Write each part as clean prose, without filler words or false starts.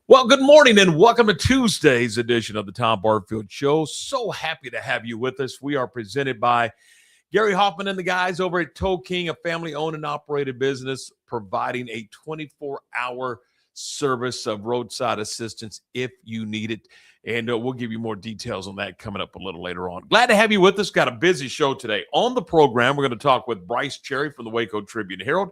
Well, good morning and welcome to Tuesday's edition of the Tom Barfield Show. So happy to have you with us. We are presented by Gary Hoffman and the guys over at Toe King, a family-owned and operated business providing a 24-hour service of roadside assistance if you need it. And we'll give you more details on that coming up a little later on. Glad to have you with us. Got a busy show today. On the program, we're going to talk with Brice Cherry from the Waco Tribune-Herald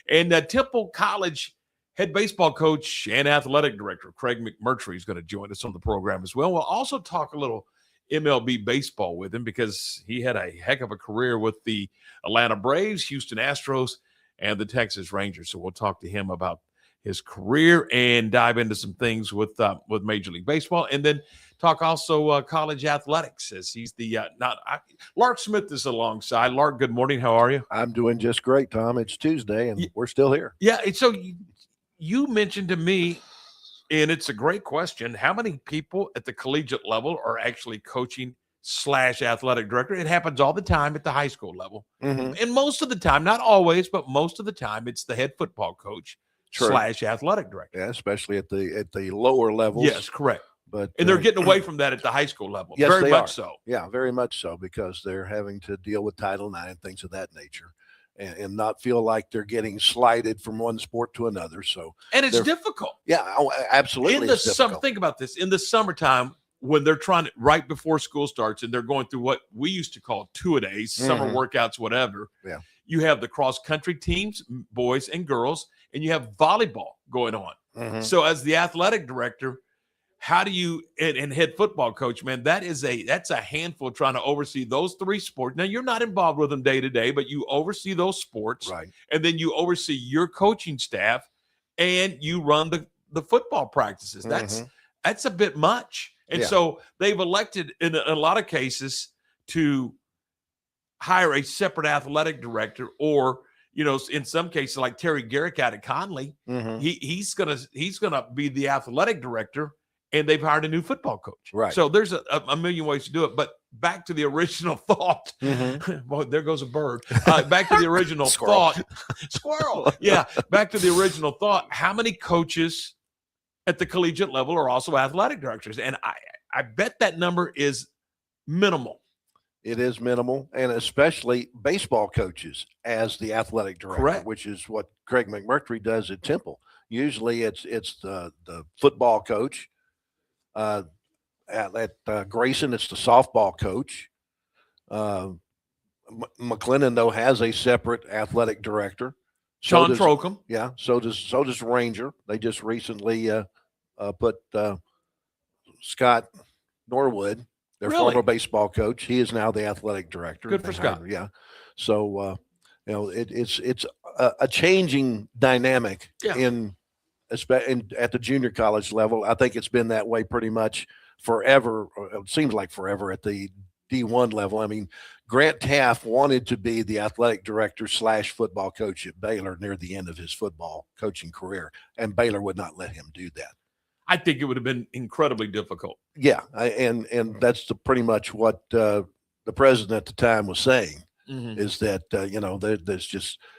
and Temple College head baseball coach and athletic director Craig McMurtry is going to join us on the program as well. We'll also talk a little MLB baseball with him because he had a heck of a career with the Atlanta Braves, Houston Astros, and the Texas Rangers. So we'll talk to him about his career and dive into some things with Major League Baseball, and then talk also college athletics as he's the Lark Smith is alongside. Lark, good morning. How are you? I'm doing just great, Tom. It's Tuesday, and we're still here. Yeah, so you mentioned to me, and it's a great question, how many people at the collegiate level are actually coaching / athletic director? It happens all the time at the high school level. Mm-hmm. And most of the time, not always, but most of the time, it's the head football coach / athletic director. Yeah, especially at the lower levels. Yes, correct. But and they're getting away from that at the high school level. Yes, very much are. So. Yeah, very much so, because they're having to deal with Title IX and things of that nature. And not feel like they're getting slighted from one sport to another. So, and it's difficult. Yeah, absolutely. Think about this. In the summertime, when they're trying to, right before school starts, and they're going through what we used to call two-a-days, summer workouts, whatever. Yeah. You have the cross-country teams, boys and girls, and you have volleyball going on. Mm-hmm. So as the athletic director, how do you and head football coach, man, that's a handful trying to oversee those three sports. Now, you're not involved with them day to day, but you oversee those sports, right? And then you oversee your coaching staff, and you run the football practices. That's a bit much. And so they've elected in a lot of cases to hire a separate athletic director, or in some cases like Terry Garrick out at Conley, he's gonna be the athletic director. And they've hired a new football coach. Right. So there's a million ways to do it. But back to the original thought. Boy, there goes a bird. Back to the original thought. Squirrel. Yeah. Back to the original thought. How many coaches at the collegiate level are also athletic directors? And I bet that number is minimal. It is minimal, and especially baseball coaches as the athletic director, correct, which is what Craig McMurtry does at Temple. Usually it's the football coach. At Grayson, it's the softball coach. McLennan, though, has a separate athletic director. Sean Trocum. Yeah, so does Ranger. They just recently put Scott Norwood, their former baseball coach. He is now the athletic director. Good for Scott. Yeah. So it's a changing dynamic at the junior college level. I think it's been that way pretty much forever. It seems like forever at the D1 level. I mean, Grant Taft wanted to be the athletic director / football coach at Baylor near the end of his football coaching career, and Baylor would not let him do that. I think it would have been incredibly difficult. Yeah, and that's pretty much what the president at the time was saying, is that, there's just –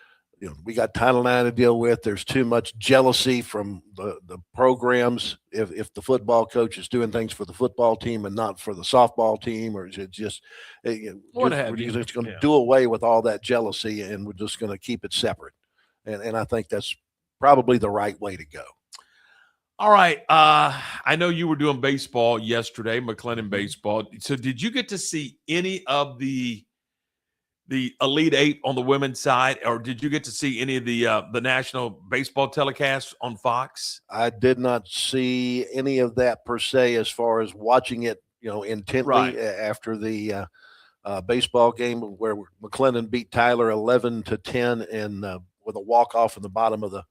we got Title IX to deal with. There's too much jealousy from the programs. If the football coach is doing things for the football team and not for the softball team, or is it just we're just going to do away with all that jealousy, and we're just going to keep it separate. And I think that's probably the right way to go. All right. I know you were doing baseball yesterday, McLennan baseball. So did you get to see any of the Elite Eight on the women's side, or did you get to see any of the national baseball telecasts on Fox? I did not see any of that per se, as far as watching it, intently after the baseball game where McLennan beat Tyler 11-10 and with a walk-off in the bottom of the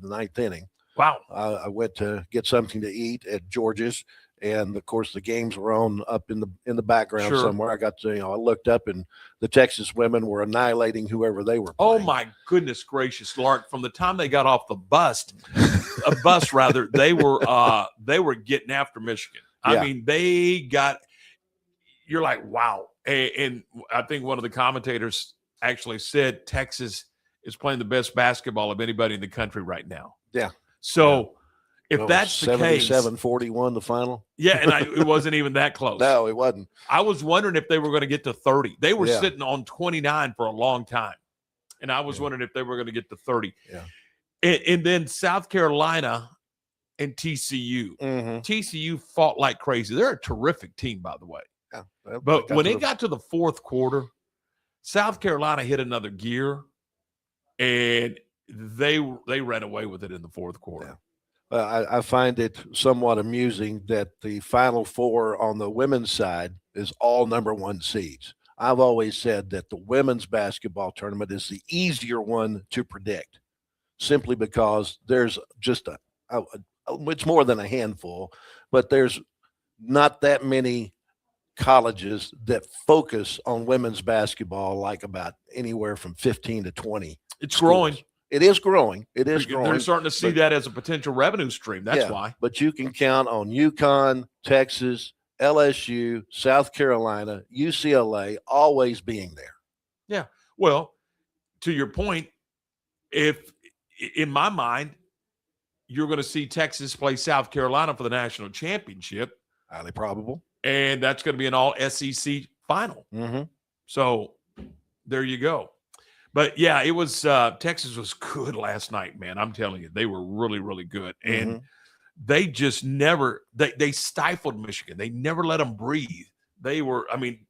ninth inning. Wow. I went to get something to eat at George's, and of course the games were on up in the background somewhere. I got to, I looked up, and the Texas women were annihilating whoever they were playing. Oh my goodness gracious, Lark! From the time they got off the bus, they were getting after Michigan. I mean, they got. You're like, wow, and I think one of the commentators actually said Texas is playing the best basketball of anybody in the country right now. Yeah. So if that's the case, 77-41 the final. Yeah, and it wasn't even that close. No, it wasn't. I was wondering if they were going to get to 30. They were Yeah. sitting on 29 for a long time, and I was wondering if they were going to get to 30. Yeah. And then South Carolina and TCU. Mm-hmm. TCU fought like crazy. They're a terrific team, by the way. Yeah. But when it got to the fourth quarter, South Carolina hit another gear, and they ran away with it in the fourth quarter. Yeah. I find it somewhat amusing that the Final Four on the women's side is all number one seeds. I've always said that the women's basketball tournament is the easier one to predict, simply because there's just it's more than a handful, but there's not that many colleges that focus on women's basketball, like about anywhere from 15 to 20. It's schools. growing. It is growing. It is growing. They're starting to see that as a potential revenue stream. That's why. But you can count on UConn, Texas, LSU, South Carolina, UCLA always being there. Yeah. Well, to your point, if in my mind, you're going to see Texas play South Carolina for the national championship. Highly probable. And that's going to be an all SEC final. Mm-hmm. So there you go. But yeah, it was Texas was good last night, man. I'm telling you, they were really, really good. And they just never they stifled Michigan. They never let them breathe. They were, I mean,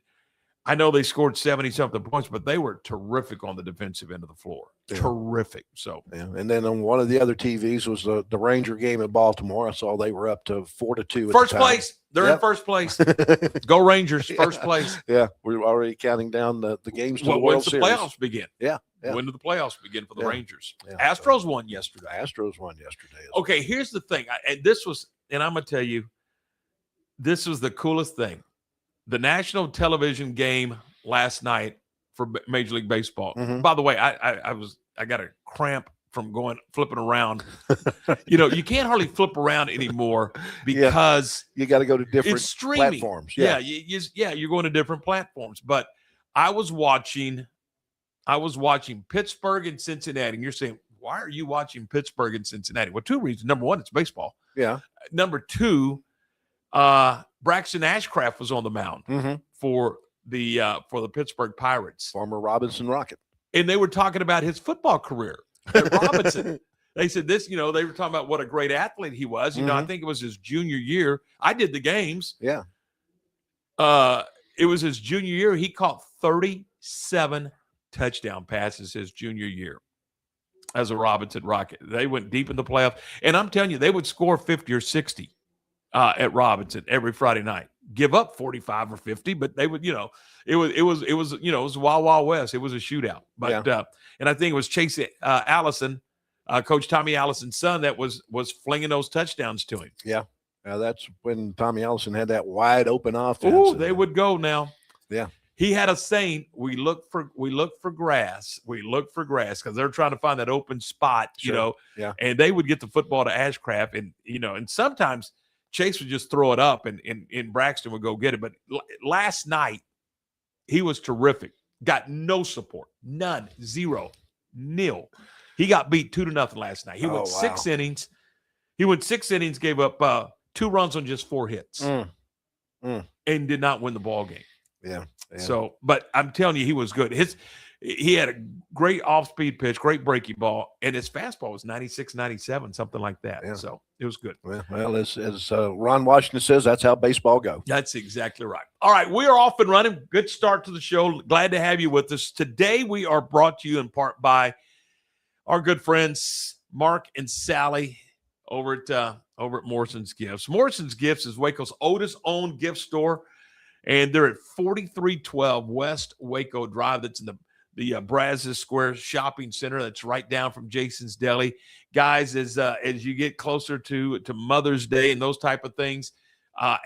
I know they scored 70-something points, but they were terrific on the defensive end of the floor. Yeah. Terrific. So and then on one of the other TVs was the Ranger game in Baltimore. I saw they were up to 4-2. First place. They're in first place. Go Rangers, first place. Yeah, we're already counting down the games to the World Series. When the playoffs begin. Yeah. When do the playoffs begin for the Rangers? Yeah. Astros won yesterday. Okay, here's the thing. I'm going to tell you, this was the coolest thing. The national television game last night for Major League Baseball. Mm-hmm. By the way, I got a cramp from flipping around. You can't hardly flip around anymore because you got to go to different platforms. Yeah, you're going to different platforms. But I was watching Pittsburgh and Cincinnati. And you're saying, why are you watching Pittsburgh and Cincinnati? Well, two reasons. Number one, it's baseball. Yeah. Number two, Braxton Ashcraft was on the mound for the Pittsburgh Pirates. Former Robinson Rocket. And they were talking about his football career at Robinson. They said this, they were talking about what a great athlete he was. I think it was his junior year. I did the games. Yeah. It was his junior year. He caught 37 touchdown passes his junior year as a Robinson Rocket. They went deep in the playoffs. And I'm telling you, they would score 50 or 60 at Robinson every Friday night. Give up 45 or 50, but they would, it was Wild Wild West. It was a shootout. But and I think it was Chase Allison, Coach Tommy Allison's son, that was flinging those touchdowns to him. Yeah. That's when Tommy Allison had that wide open offense. Oh, they would go now. Yeah. He had a saying, we look for grass. We look for grass, because they're trying to find that open spot, Yeah. And they would get the football to Ashcraft, and and sometimes Chase would just throw it up and Braxton would go get it. But last night, he was terrific. Got no support. None. 0. Nil. He got beat 2-0 last night. He went 6 innings. He went 6 innings, gave up 2 runs on just 4 hits, and did not win the ball game. Yeah. So, but I'm telling you, he was good. He had a great off-speed pitch, great breaking ball, and his fastball was 96, 97, something like that. Yeah. So it was good. Well, as Ron Washington says, that's how baseball goes. That's exactly right. All right, we are off and running. Good start to the show. Glad to have you with us. Today, we are brought to you in part by our good friends, Mark and Sally, over at Morrison's Gifts. Morrison's Gifts is Waco's oldest-owned gift store, and they're at 4312 West Waco Drive. That's in the Brazos Square Shopping Center. That's right down from Jason's Deli. Guys, as you get closer to Mother's Day and those type of things,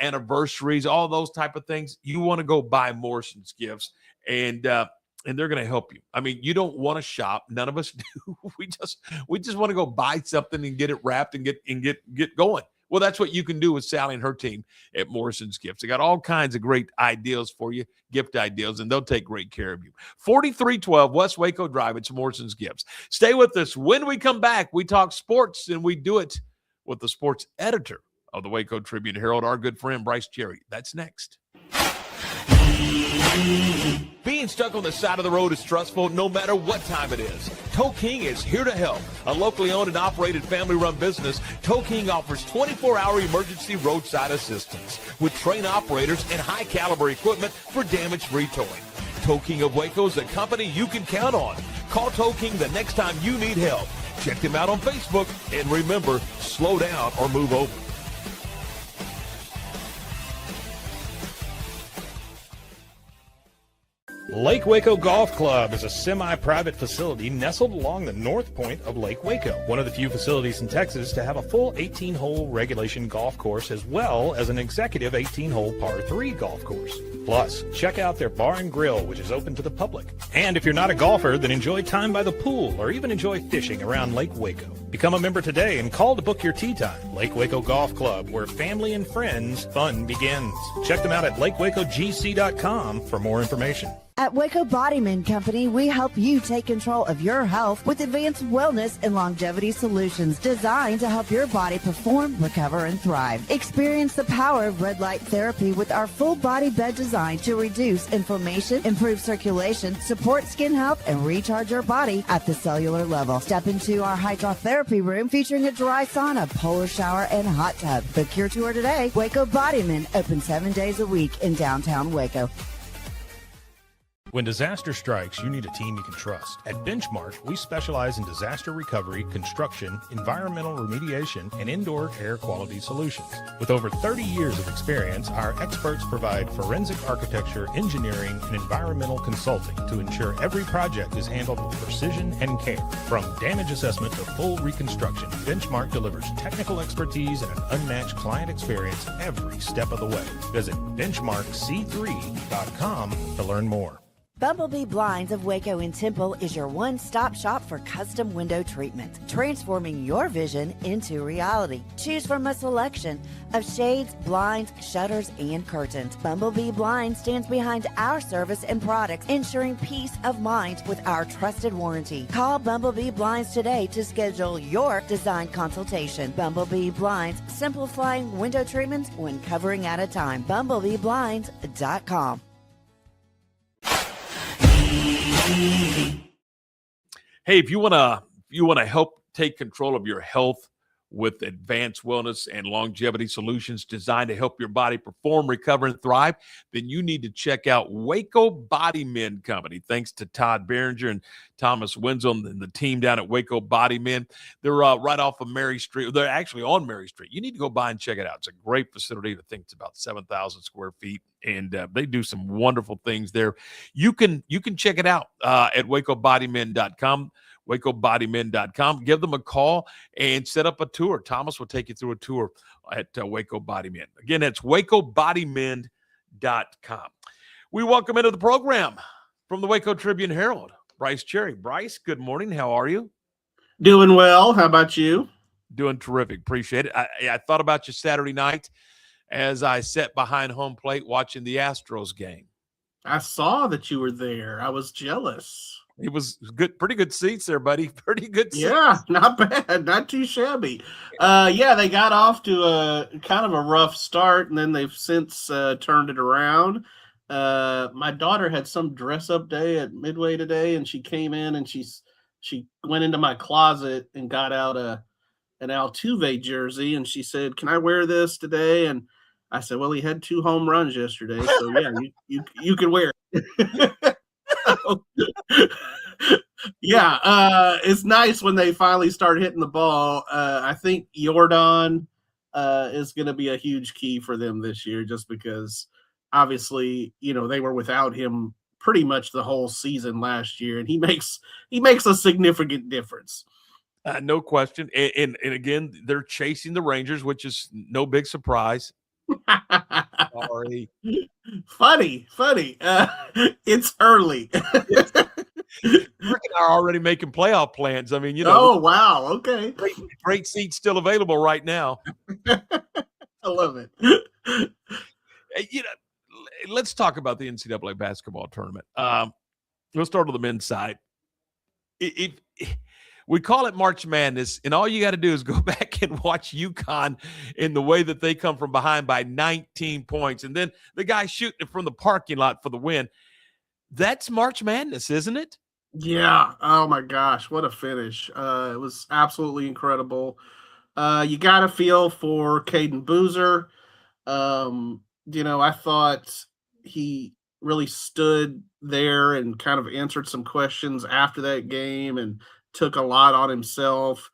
anniversaries, all those type of things, you want to go buy Morrison's Gifts, and they're going to help you. I mean, you don't want to shop. None of us do. We just want to go buy something and get it wrapped and get going. Well, that's what you can do with Sally and her team at Morrison's Gifts. They got all kinds of great ideas for you, gift ideas, and they'll take great care of you. 4312 West Waco Drive. It's Morrison's Gifts. Stay with us. When we come back, we talk sports, and we do it with the sports editor of the Waco Tribune-Herald, our good friend Brice Cherry. That's next. Being stuck on the side of the road is stressful no matter what time it is. Tow King is here to help. A locally owned and operated family-run business, Tow King offers 24-hour emergency roadside assistance with trained operators and high-caliber equipment for damage-free towing. Tow King of Waco is a company you can count on. Call Tow King the next time you need help. Check them out on Facebook, and remember, slow down or move over. Lake Waco Golf Club is a semi-private facility nestled along the north point of Lake Waco, one of the few facilities in Texas to have a full 18-hole regulation golf course as well as an executive 18-hole par 3 golf course. Plus, check out their bar and grill, which is open to the public. And if you're not a golfer, then enjoy time by the pool or even enjoy fishing around Lake Waco. Become a member today and call to book your tee time. Lake Waco Golf Club, where family and friends fun begins. Check them out at lakewacogc.com for more information. At Waco Bodyman Company, we help you take control of your health with advanced wellness and longevity solutions designed to help your body perform, recover, and thrive. Experience the power of red light therapy with our full body bed design to reduce inflammation, improve circulation, support skin health, and recharge your body at the cellular level. Step into our hydrotherapy room featuring a dry sauna, polar shower, and hot tub. Book your tour today. Waco Bodyman, open 7 days a week in downtown Waco. When disaster strikes, you need a team you can trust. At Benchmark, we specialize in disaster recovery, construction, environmental remediation, and indoor air quality solutions. With over 30 years of experience, our experts provide forensic architecture, engineering, and environmental consulting to ensure every project is handled with precision and care. From damage assessment to full reconstruction, Benchmark delivers technical expertise and an unmatched client experience every step of the way. Visit benchmarkc3.com to learn more. Bumblebee Blinds of Waco and Temple is your one-stop shop for custom window treatment, transforming your vision into reality. Choose from a selection of shades, blinds, shutters, and curtains. Bumblebee Blinds stands behind our service and products, ensuring peace of mind with our trusted warranty. Call Bumblebee Blinds today to schedule your design consultation. Bumblebee Blinds, simplifying window treatments one covering at a time. BumblebeeBlinds.com. Hey, if you want to help take control of your health with advanced wellness and longevity solutions designed to help your body perform, recover, and thrive, then you need to check out Waco Body Men Company. Thanks to Todd Behringer and Thomas Wenzel and the team down at Waco Body Men. They're right off of Mary Street. They're actually on Mary Street. You need to go by and check it out. It's a great facility. I think it's about 7,000 square feet, and they do some wonderful things there. You can check it out at wacobodymen.com. wacobodymen.com. Give them a call and set up a tour. Thomas will take you through a tour at Waco Body Men. Again, that's wacobodymen.com. We welcome into the program from the Waco Tribune-Herald, Brice Cherry. Brice, good morning. How are you? Doing well. How about you? Doing terrific. Appreciate it. I thought about you Saturday night as I sat behind home plate watching the Astros game. I saw that you were there. I was jealous. It was good, pretty good seats there, buddy. Pretty good seats. Yeah, not bad. Not too shabby. Yeah, they got off to a kind of a rough start, and then they've since turned it around. My daughter had some dress-up day at Midway today, and she came in and she went into my closet and got out an Altuve jersey, and she said, "Can I wear this today?" And I said, "Well, he had 2 home runs yesterday, so yeah, you can wear it." Yeah, it's nice when they finally start hitting the ball. I think Jordan is going to be a huge key for them this year, just because obviously, they were without him pretty much the whole season last year, and he makes a significant difference. No question. And again, they're chasing the Rangers, which is no big surprise. Sorry. Funny. It's early. Mark and I are already making playoff plans. I mean, Oh, wow. Okay. great seats still available right now. I love it. Let's talk about the NCAA basketball tournament. We'll start with the men's side. We call it March Madness, and all you got to do is go back and watch UConn in the way that they come from behind by 19 points, and then the guy shooting it from the parking lot for the win. That's March Madness, isn't it? Yeah. Oh, my gosh. What a finish. It was absolutely incredible. You got to feel for Caden Boozer. I thought he really stood there and kind of answered some questions after that game and took a lot on himself.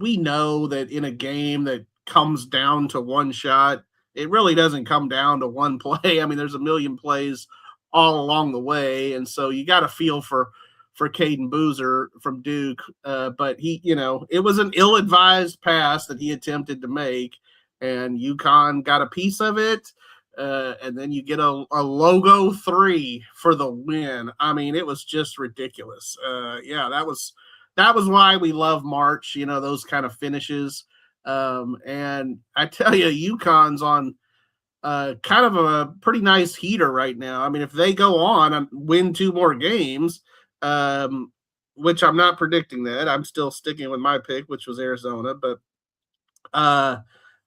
We know that in a game that comes down to one shot, it really doesn't come down to one play. I mean, there's a million plays all along the way. And so you got to feel for Caden Boozer from Duke. But he, it was an ill-advised pass that he attempted to make, and UConn got a piece of it. And then you get a logo 3 for the win. I mean, it was just ridiculous. That was why we love March, those kind of finishes. And I tell you, UConn's on kind of a pretty nice heater right now. I mean, if they go on and win 2 more games, which I'm not predicting that. I'm still sticking with my pick, which was Arizona. But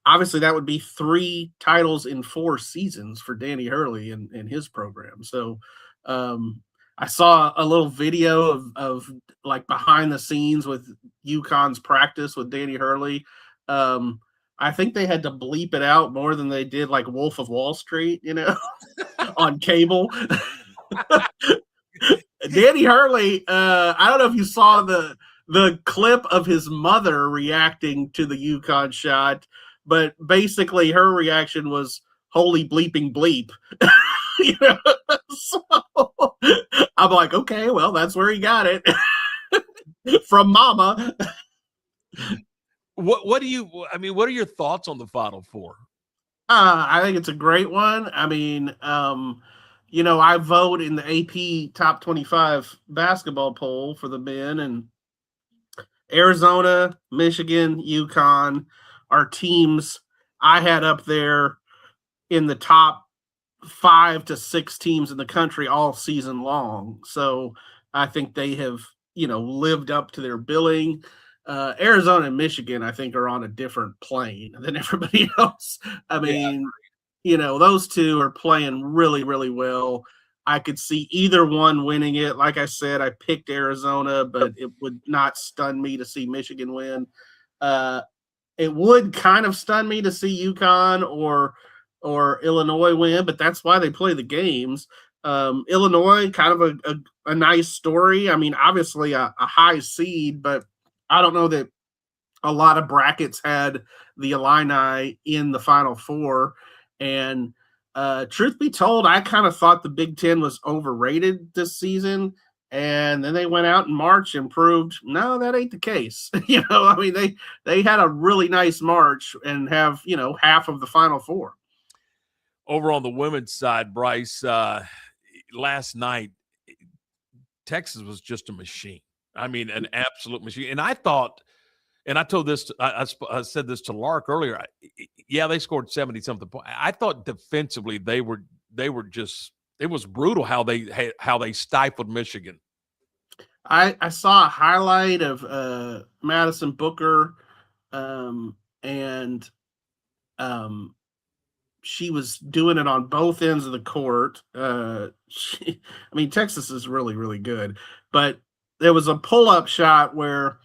obviously that would be 3 titles in 4 seasons for Danny Hurley and his program. So I saw a little video of like behind the scenes with UConn's practice with Danny Hurley. I think they had to bleep it out more than they did like Wolf of Wall Street, on cable. Danny Hurley, I don't know if you saw the clip of his mother reacting to the UConn shot, but basically her reaction was holy bleeping bleep. So I'm like, okay, well, that's where he got it from mama. What are your thoughts on the Final Four? I think it's a great one. I mean, I vote in the AP top 25 basketball poll for the men, and Arizona, Michigan, UConn are teams I had up there in the top 5 to 6 teams in the country all season long. So I think they have, lived up to their billing. Arizona and Michigan, I think, are on a different plane than everybody else. I mean, those two are playing really, really well. I could see either one winning it. Like I said, I picked Arizona, but it would not stun me to see Michigan win. It would kind of stun me to see UConn or Illinois win, but that's why they play the games. Illinois, kind of a nice story. I mean, obviously a high seed, but I don't know that a lot of brackets had the Illini in the Final Four. And truth be told, I kind of thought the Big Ten was overrated this season. And then they went out in March and proved, no, that ain't the case. I mean, they had a really nice March and have, half of the Final Four. Over on the women's side, Brice, last night, Texas was just a machine. I mean, an absolute machine. And I thought, and I told this, I said this to Lark earlier. Yeah, they scored 70-something points. I thought defensively they were just, it was brutal how they stifled Michigan. I saw a highlight of Madison Booker, and she was doing it on both ends of the court. Texas is really, really good, but there was a pull-up shot where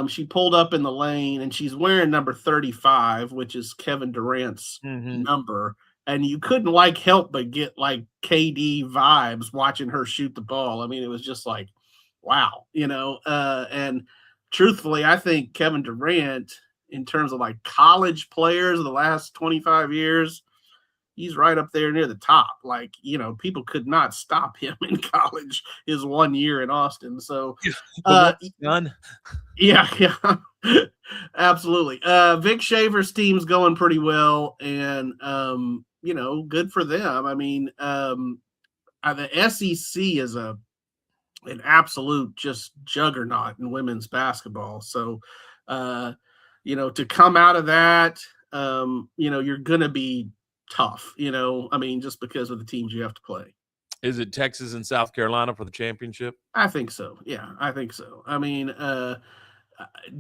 she pulled up in the lane, and she's wearing number 35, which is Kevin Durant's number. And you couldn't help but get KD vibes watching her shoot the ball. I mean, it was just like, wow, and truthfully, I think Kevin Durant, in terms of college players of the last 25 years, he's right up there near the top. People could not stop him in college his 1 year in Austin. So, done. Yeah, absolutely. Vic Shaver's team's going pretty well, and good for them. I mean, the SEC is a an absolute just juggernaut in women's basketball. So, to come out of that, you're going to be tough, just because of the teams you have to play. Is it Texas and South Carolina for the championship? I think so. Yeah, I think so.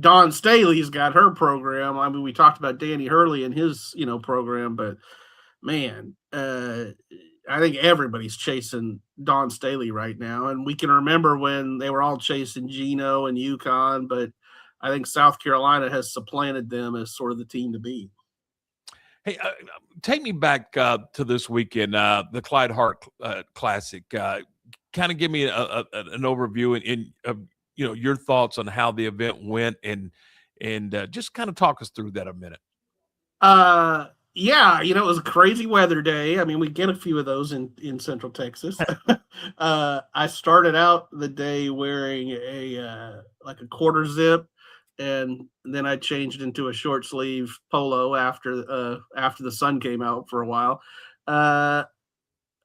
Dawn Staley's got her program. We talked about Danny Hurley and his, program, but man, I think everybody's chasing Dawn Staley right now. And we can remember when they were all chasing Geno and UConn, but I think South Carolina has supplanted them as sort of the team to beat. Hey, take me back to this weekend, the Clyde Hart Classic. Kind of give me an overview of your thoughts on how the event went, and just kind of talk us through that a minute. Yeah, it was a crazy weather day. We get a few of those in Central Texas. I started out the day wearing a quarter zip, and then I changed into a short sleeve polo after the sun came out for a while.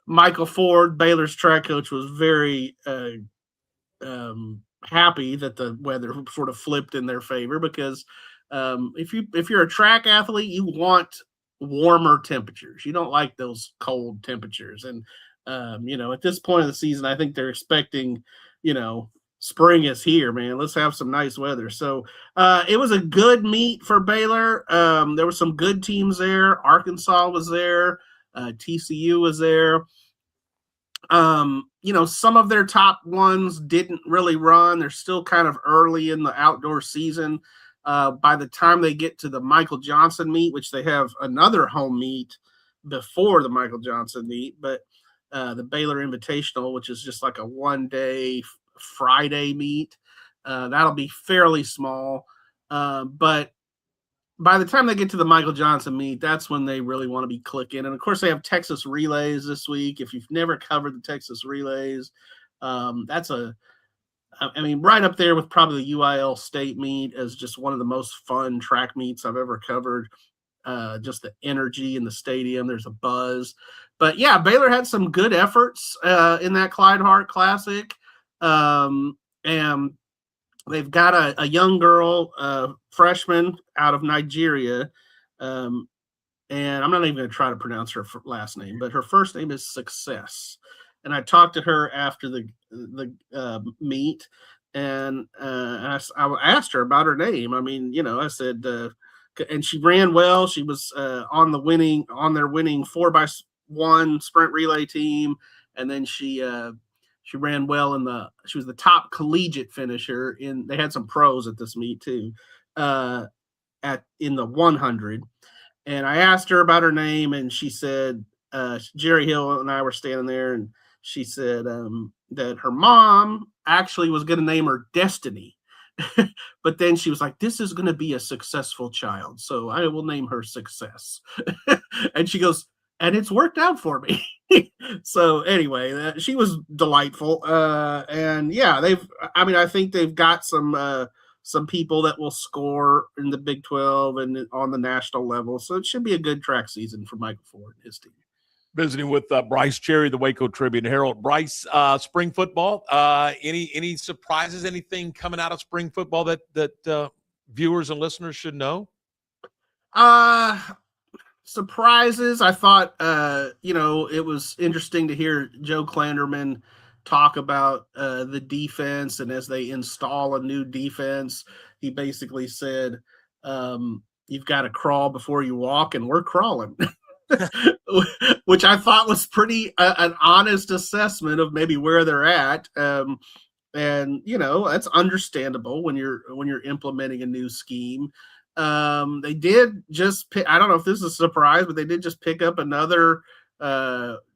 Michael Ford, Baylor's track coach, was very happy that the weather sort of flipped in their favor, because if you're a track athlete, you want warmer temperatures. You don't like those cold temperatures. And at this point of the season, I think they're expecting, spring is here, man. Let's have some nice weather. So it was a good meet for Baylor. There were some good teams there. Arkansas was there. TCU was there. Some of their top ones didn't really run. They're still kind of early in the outdoor season. By the time they get to the Michael Johnson meet, which they have another home meet before the Michael Johnson meet, but the Baylor Invitational, which is just like a one-day Friday meet, that'll be fairly small. But by the time they get to the Michael Johnson meet, that's when they really want to be clicking. And, of course, they have Texas Relays this week. If you've never covered the Texas Relays, that's right up there with probably the UIL State meet as just one of the most fun track meets I've ever covered. Just the energy in the stadium. There's a buzz. But, yeah, Baylor had some good efforts in that Clyde Hart Classic. And they've got a young girl, freshman out of Nigeria. And I'm not even going to try to pronounce her last name, but her first name is Success. And I talked to her after the meet, and I asked her about her name. I said, and she ran well. She was on their winning 4x1 sprint relay team, and then she ran well she was the top collegiate finisher they had some pros at this meet too, in the 100. And I asked her about her name, and she said, Jerry Hill and I were standing there, and she said that her mom actually was going to name her Destiny. But then she was like, this is going to be a successful child, so I will name her Success. And she goes, and it's worked out for me. So anyway, she was delightful. And yeah, I think they've got some people that will score in the Big 12 and on the national level. So it should be a good track season for Michael Ford and his team. Visiting with Brice Cherry, the Waco Tribune Herald. Brice, spring football, any surprises, anything coming out of spring football that viewers and listeners should know? Surprises. I thought, it was interesting to hear Joe Klanderman talk about the defense, and as they install a new defense, he basically said, you've got to crawl before you walk, and we're crawling. Which I thought was pretty an honest assessment of maybe where they're at. And that's understandable when you're implementing a new scheme. They did just pick, I don't know if this is a surprise, but they did just pick up another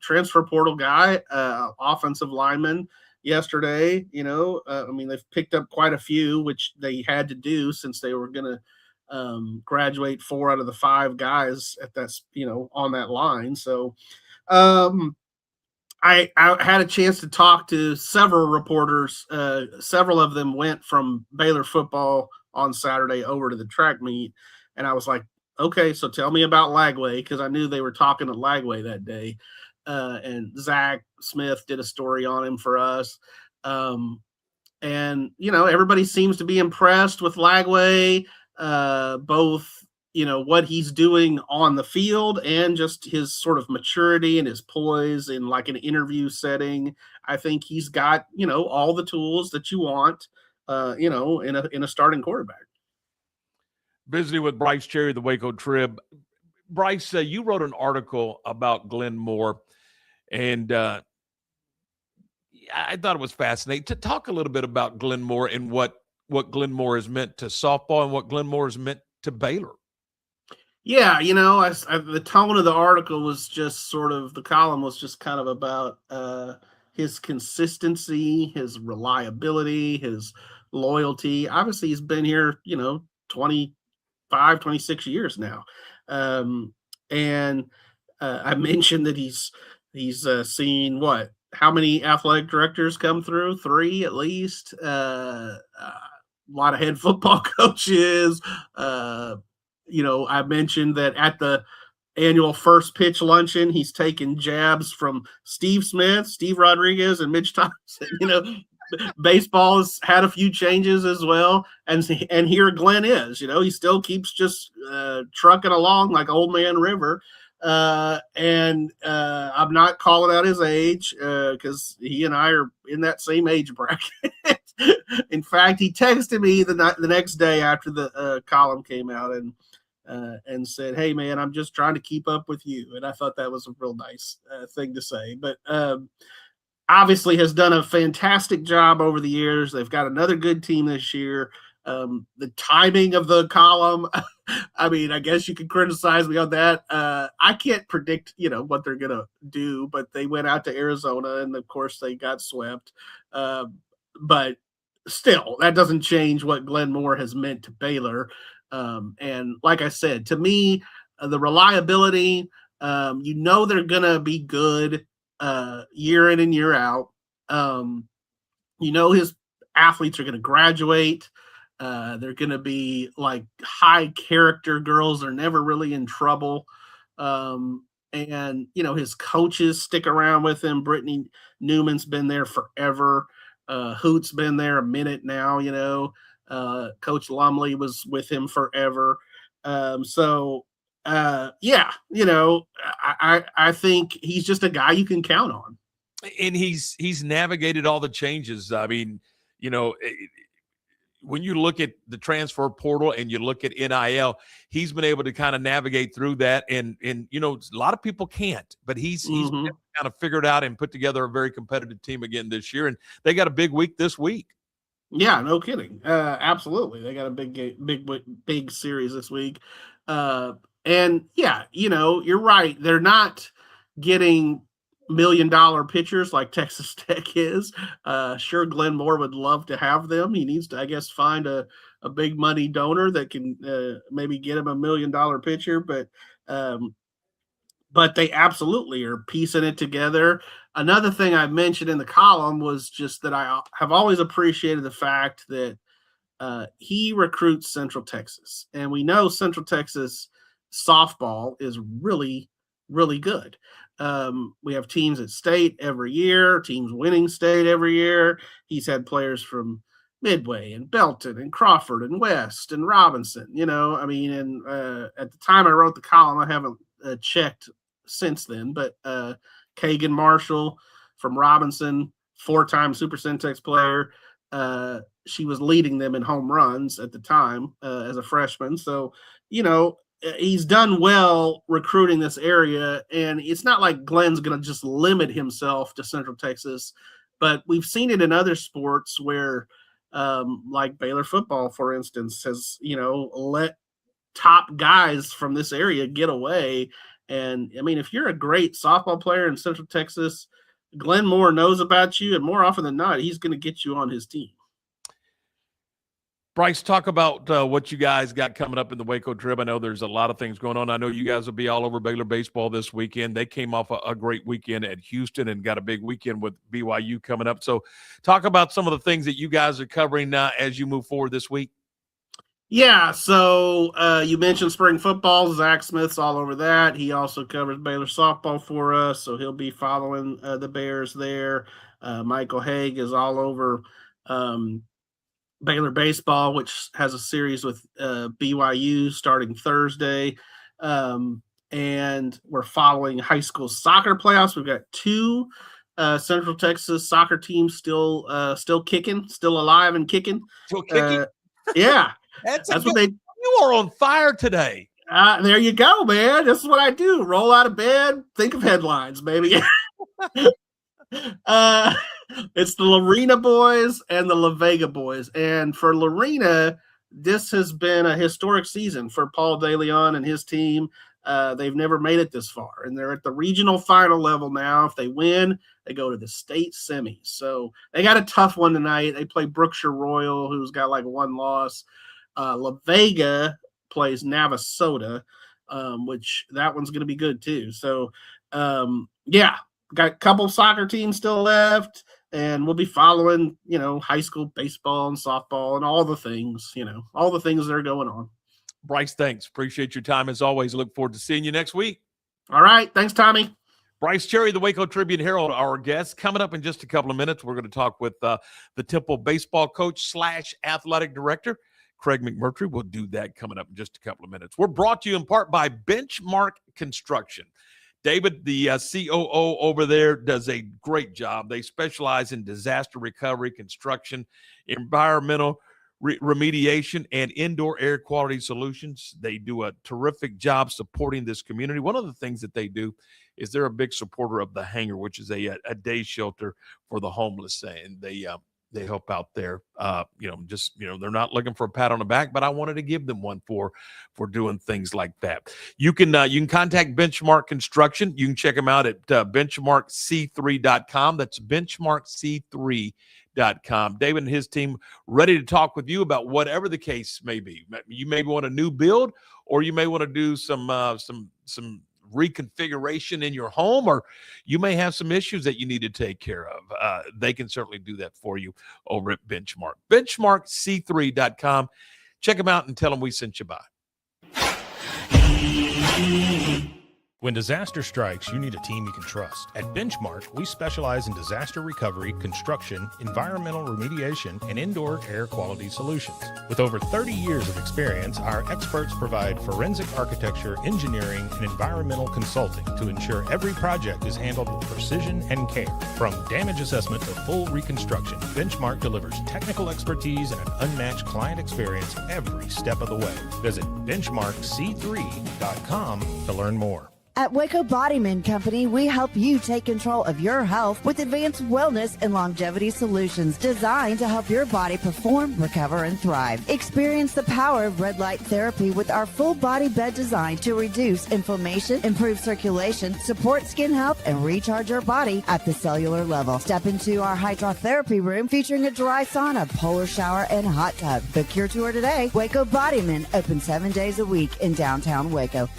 transfer portal guy, offensive lineman yesterday. They've picked up quite a few, which they had to do since they were going to graduate 4 out of the 5 guys on that line. So I had a chance to talk to several reporters. Several of them went from Baylor football on Saturday over to the track meet. And I was like, okay, so tell me about Lagway, because I knew they were talking to Lagway that day. And Zach Smith did a story on him for us. And, everybody seems to be impressed with Lagway, both, what he's doing on the field and just his sort of maturity and his poise in like an interview setting. I think he's got, all the tools that you want, in a starting quarterback. Visiting with Brice Cherry, the Waco Trib. Brice, you wrote an article about Glenn Moore, and I thought it was fascinating to talk a little bit about Glenn Moore and what Glenn Moore has meant to softball and what Glenn Moore has meant to Baylor. Yeah, the tone of the article was just sort of, the column was just kind of about his consistency, his reliability, his loyalty. Obviously, he's been here, 25, 26 years now. And I mentioned that he's seen how many athletic directors come through? 3 at least. A lot of head football coaches. I mentioned that at the annual first pitch luncheon, he's taken jabs from Steve Smith, Steve Rodriguez, and Mitch Thompson. Baseball has had a few changes as well, and here Glenn is. He still keeps just trucking along like Old Man River. And I'm not calling out his age because he and I are in that same age bracket. In fact, he texted me the next day after the column came out and said, "Hey man, I'm just trying to keep up with you." And I thought that was a real nice thing to say. But obviously has done a fantastic job over the years. They've got another good team this year. The timing of the column, I mean, I guess you could criticize me on that. I can't predict, what they're going to do, but they went out to Arizona and of course they got swept. But still, that doesn't change what Glenn Moore has meant to Baylor. And like I said, to me, the reliability, they're going to be good year in and year out. His athletes are going to graduate. They're going to be like high character girls. They're never really in trouble. And his coaches stick around with him. Brittany Newman's been there forever. Hoot's been there a minute now, Coach Lumley was with him forever. I think he's just a guy you can count on. And he's navigated all the changes. I mean, when you look at the transfer portal and you look at NIL, he's been able to kind of navigate through that. And a lot of people can't, but he's kind of figured out and put together a very competitive team again this year. And they got a big week this week. Yeah, no kidding. Absolutely. They got a big series this week. And yeah, you're right. They're not getting $1 million pitchers like Texas Tech is. Sure, Glenn Moore would love to have them. He needs to, I guess, find a big money donor that can maybe get him $1 million pitcher. But they absolutely are piecing it together. Another thing I mentioned in the column was just that I have always appreciated the fact that he recruits Central Texas. And we know Central Texas softball is really, really good. We have teams at state every year, teams winning state every year. He's had players from Midway and Belton and Crawford and West and Robinson, and at the time I wrote the column, I haven't checked since then, but Kagan Marshall from Robinson, 4-time Super Centex player. She was leading them in home runs at the time as a freshman. So, he's done well recruiting this area, and it's not like Glenn's going to just limit himself to Central Texas, but we've seen it in other sports where, like Baylor football, for instance, has, let top guys from this area get away. And I mean, if you're a great softball player in Central Texas, Glenn Moore knows about you, and more often than not, he's going to get you on his team. Brice, talk about what you guys got coming up in the Waco Trib. I know there's a lot of things going on. I know you guys will be all over Baylor baseball this weekend. They came off a great weekend at Houston and got a big weekend with BYU coming up. So talk about some of the things that you guys are covering as you move forward this week. Yeah, so you mentioned spring football. Zach Smith's all over that. He also covers Baylor softball for us, so he'll be following the Bears there. Michael Haig is all over Baylor baseball, which has a series with BYU starting Thursday. And we're following high school soccer playoffs. We've got two Central Texas soccer teams still kicking, still alive and kicking. Still kicking? Yeah. That's what they. You are on fire today. There you go, man. This is what I do. Roll out of bed, think of headlines, baby. It's the Lorena boys and the La Vega boys. And for Lorena, this has been a historic season for Paul DeLeon and his team. They've never made it this far, and they're at the regional final level now. If they win, they go to the state semis. So they got a tough one tonight. They play Brookshire Royal, who's got like one loss. La Vega plays Navasota, which that one's going to be good too. So, yeah, got a couple soccer teams still left, and we'll be following, high school baseball and softball and all the things, all the things that are going on. Brice, thanks. Appreciate your time as always. Look forward to seeing you next week. All right. Thanks, Tommy. Brice Cherry, the Waco Tribune Herald, our guest. Coming up in just a couple of minutes, we're going to talk with the Temple baseball coach / athletic director, Craig McMurtry. We'll do that coming up in just a couple of minutes. We're brought to you in part by Benchmark Construction. David, the COO over there, does a great job. They specialize in disaster recovery, construction, environmental remediation, and indoor air quality solutions. They do a terrific job supporting this community. One of the things that they do is they're a big supporter of the Hangar, which is a day shelter for the homeless, and they help out there. They're not looking for a pat on the back, but I wanted to give them one for doing things like that. You can contact Benchmark Construction. You can check them out at benchmarkc3.com. That's benchmarkc3.com. David and his team ready to talk with you about whatever the case may be. You may want a new build, or you may want to do some reconfiguration in your home, or you may have some issues that you need to take care of. They can certainly do that for you over at Benchmark. Benchmarkc3.com. Check them out and tell them we sent you by. When disaster strikes, you need a team you can trust. At Benchmark, we specialize in disaster recovery, construction, environmental remediation, and indoor air quality solutions. With over 30 years of experience, our experts provide forensic architecture, engineering, and environmental consulting to ensure every project is handled with precision and care. From damage assessment to full reconstruction, Benchmark delivers technical expertise and an unmatched client experience every step of the way. Visit benchmarkc3.com to learn more. At Waco Bodyman Company, we help you take control of your health with advanced wellness and longevity solutions designed to help your body perform, recover, and thrive. Experience the power of red light therapy with our full body bed design to reduce inflammation, improve circulation, support skin health, and recharge your body at the cellular level. Step into our hydrotherapy room featuring a dry sauna, polar shower, and hot tub. Book your tour today. Waco Bodyman, open 7 days a week in downtown Waco.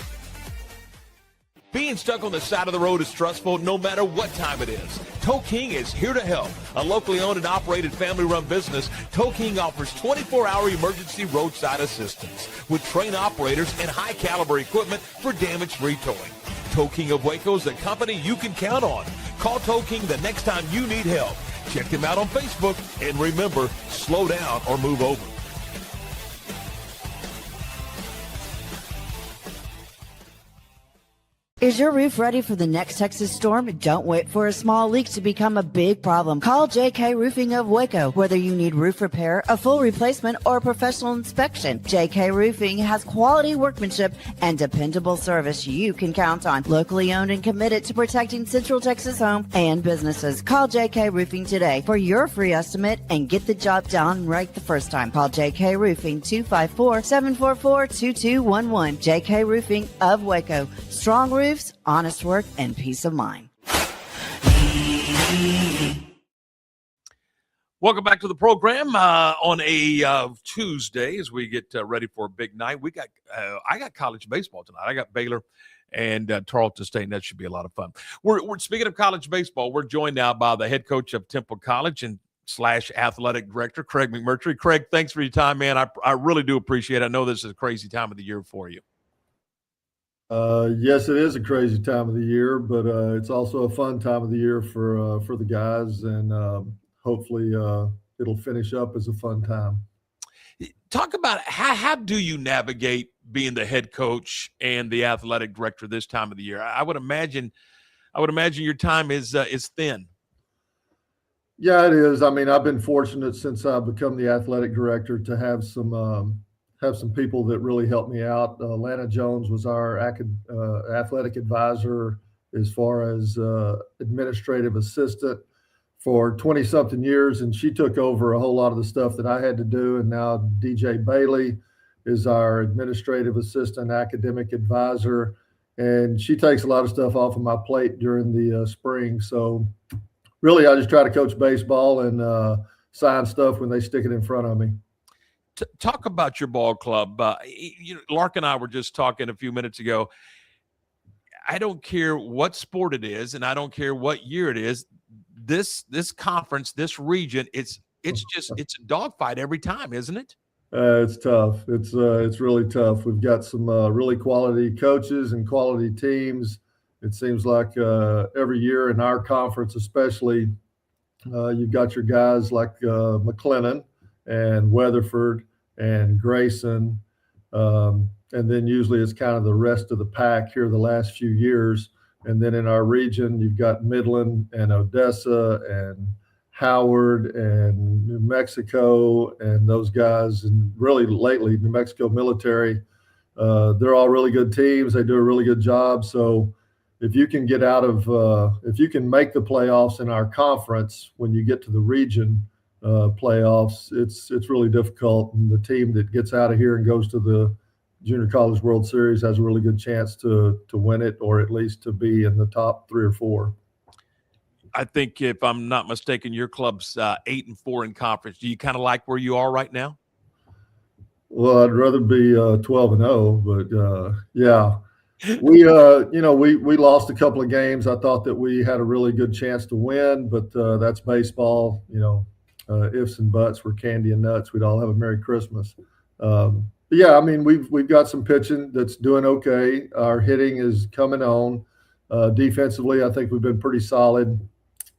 Being stuck on the side of the road is stressful no matter what time it is. Tow King is here to help. A locally owned and operated family-run business, Tow King offers 24-hour emergency roadside assistance with trained operators and high-caliber equipment for damage-free towing. Tow King of Waco is a company you can count on. Call Tow King the next time you need help. Check them out on Facebook, and remember, slow down or move over. Is your roof ready for the next Texas storm? Don't wait for a small leak to become a big problem. Call JK Roofing of Waco. Whether you need roof repair, a full replacement, or a professional inspection, JK Roofing has quality workmanship and dependable service you can count on. Locally owned and committed to protecting Central Texas home and businesses. Call JK Roofing today for your free estimate and get the job done right the first time. Call JK Roofing 254-744-2211. JK Roofing of Waco. Strong roofs, honest work, and peace of mind. Welcome back to the program on a Tuesday as we get ready for a big night. I got college baseball tonight. I got Baylor and Tarleton State, and that should be a lot of fun. We're speaking of college baseball. We're joined now by the head coach of Temple College and / athletic director, Craig McMurtry. Craig, thanks for your time, man. I really do appreciate it. I know this is a crazy time of the year for you. Yes, it is a crazy time of the year, but it's also a fun time of the year for the guys, and hopefully it'll finish up as a fun time. Talk about how do you navigate being the head coach and the athletic director this time of the year? I would imagine your time is thin. Yeah, it is. I mean, I've been fortunate since I've become the athletic director to have some people that really helped me out. Lana Jones was our athletic advisor as far as administrative assistant for 20-something years, and she took over a whole lot of the stuff that I had to do. And now DJ Bailey is our administrative assistant, academic advisor, and she takes a lot of stuff off of my plate during the spring. So really, I just try to coach baseball and sign stuff when they stick it in front of me. Talk about your ball club. Lark and I were just talking a few minutes ago. I don't care what sport it is, and I don't care what year it is. This conference, this region, it's a dogfight every time, isn't it? It's tough. It's really tough. We've got some really quality coaches and quality teams. It seems like every year in our conference, especially, you've got your guys like McLennan and Weatherford and Grayson, and then usually it's kind of the rest of the pack here the last few years. And then in our region, you've got Midland and Odessa and Howard and New Mexico and those guys. And really lately, New Mexico Military, they're all really good teams. They do a really good job. So if you can get out of, if you can make the playoffs in our conference, when you get to the region playoffs, it's really difficult. And the team that gets out of here and goes to the Junior College World Series has a really good chance to win it, or at least to be in the top 3 or 4. I think if I'm not mistaken, your club's 8-4 in conference. Do you kind of like where you are right now? Well, I'd rather be 12-0, but yeah, we lost a couple of games. I thought that we had a really good chance to win, but that's baseball. Ifs and buts were candy and nuts. We'd all have a Merry Christmas. But yeah, I mean, we've got some pitching that's doing okay. Our hitting is coming on. Defensively, I think we've been pretty solid.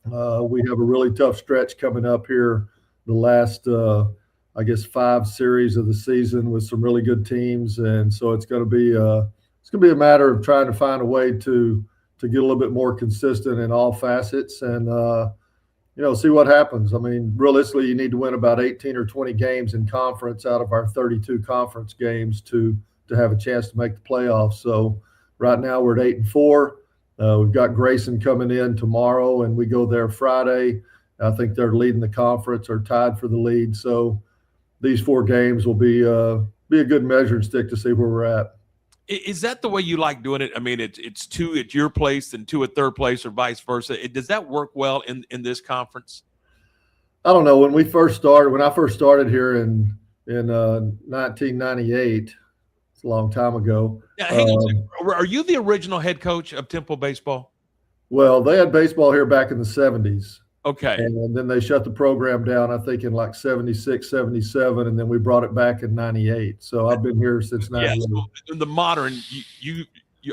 We have a really tough stretch coming up here, the last, 5 series of the season with some really good teams, and so it's going to be a matter of trying to find a way to get a little bit more consistent in all facets and see what happens. I mean, realistically, you need to win about 18 or 20 games in conference out of our 32 conference games to have a chance to make the playoffs. So right now we're at 8-4. We've got Grayson coming in tomorrow, and we go there Friday. I think they're leading the conference or tied for the lead. So these 4 games will be a good measuring stick to see where we're at. Is that the way you like doing it? I mean, it's 2 at your place and 2 at third place, or vice versa. Does that work well in this conference? I don't know. When I first started here in 1998, it's a long time ago. Yeah, hang on a second. Are you the original head coach of Temple baseball? Well, they had baseball here back in the 70s. Okay. And then they shut the program down, I think, in like 76, 77, and then we brought it back in 98. So I've been here since 98. Yeah, so in the modern, you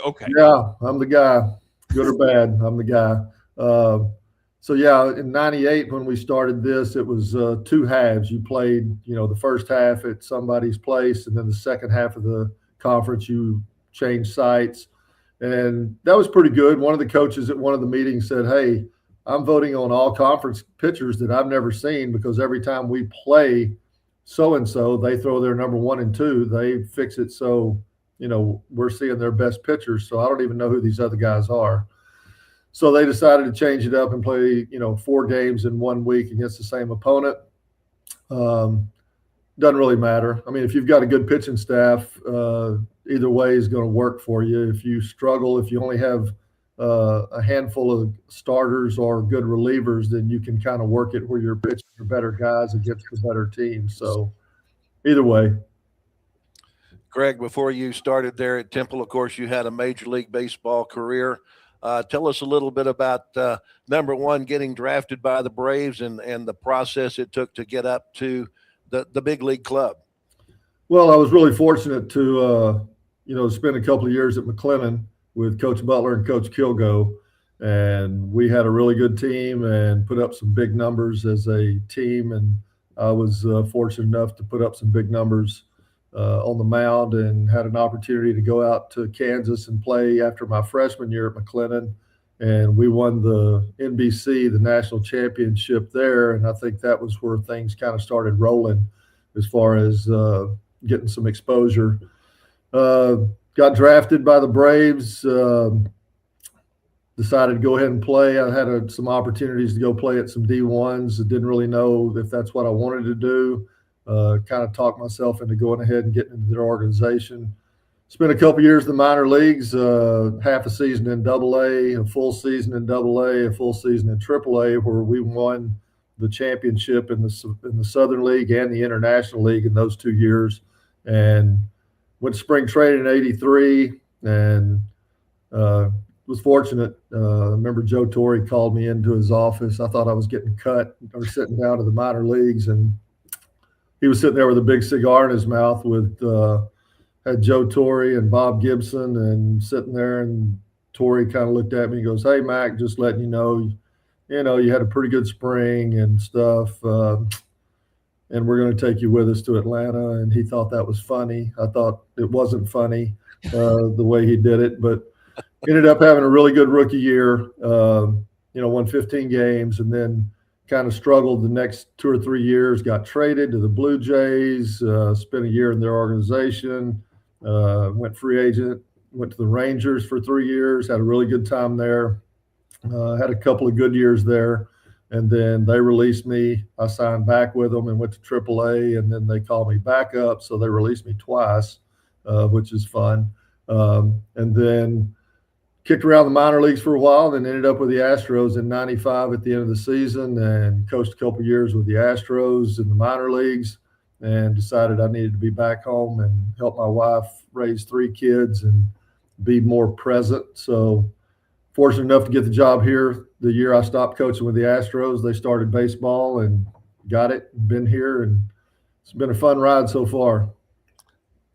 okay. Yeah, I'm the guy. Good or bad, I'm the guy. So, yeah, in 98 when we started this, it was 2 halves. You played, the first half at somebody's place, and then the second half of the conference you changed sites. And that was pretty good. One of the coaches at one of the meetings said, hey, I'm voting on all conference pitchers that I've never seen, because every time we play so-and-so, they throw their number 1 and 2. They fix it so, we're seeing their best pitchers. So I don't even know who these other guys are. So they decided to change it up and play, 4 games in 1 week against the same opponent. Doesn't really matter. I mean, if you've got a good pitching staff, either way is going to work for you. If you struggle, if you only have a handful of starters or good relievers, then you can kind of work it where you're pitching for better guys against the better teams. So either way. Greg, before you started there at Temple, of course, you had a Major League Baseball career. Tell us a little bit about, number one, getting drafted by the Braves and the process it took to get up to the big league club. Well, I was really fortunate to, spent a couple of years at McLennan with Coach Butler and Coach Kilgo, and we had a really good team and put up some big numbers as a team. And I was fortunate enough to put up some big numbers on the mound, and had an opportunity to go out to Kansas and play after my freshman year at McLennan. And we won the NBC, the national championship there. And I think that was where things kind of started rolling as far as getting some exposure. Got drafted by the Braves, decided to go ahead and play. I had some opportunities to go play at some D1s. I didn't really know if that's what I wanted to do. Kind of talked myself into going ahead and getting into their organization. Spent a couple years in the minor leagues, half a season in AA, a full season in AA, a full season in AAA, where we won the championship in the Southern League and the International League in those 2 years. And went to spring training in '83, and was fortunate. I remember Joe Torre called me into his office. I thought I was getting cut or sitting down to the minor leagues, and he was sitting there with a big cigar in his mouth had Joe Torre and Bob Gibson, and sitting there, and Torre kind of looked at me and goes, "Hey, Mac, just letting you know, you had a pretty good spring and stuff, and we're going to take you with us to Atlanta." And he thought that was funny. I thought it wasn't funny the way he did it, but ended up having a really good rookie year, won 15 games, and then kind of struggled the next 2 or 3 years, got traded to the Blue Jays, spent a year in their organization, went free agent, went to the Rangers for 3 years, had a really good time there, had a couple of good years there, and then they released me. I signed back with them and went to AAA, and then they called me back up, so they released me twice, which is fun. And then kicked around the minor leagues for a while, and then ended up with the Astros in '95 at the end of the season, and coached a couple of years with the Astros in the minor leagues, and decided I needed to be back home and help my wife raise 3 kids and be more present. So fortunate enough to get the job here. The year I stopped coaching with the Astros, they started baseball, and got it, been here, and it's been a fun ride so far.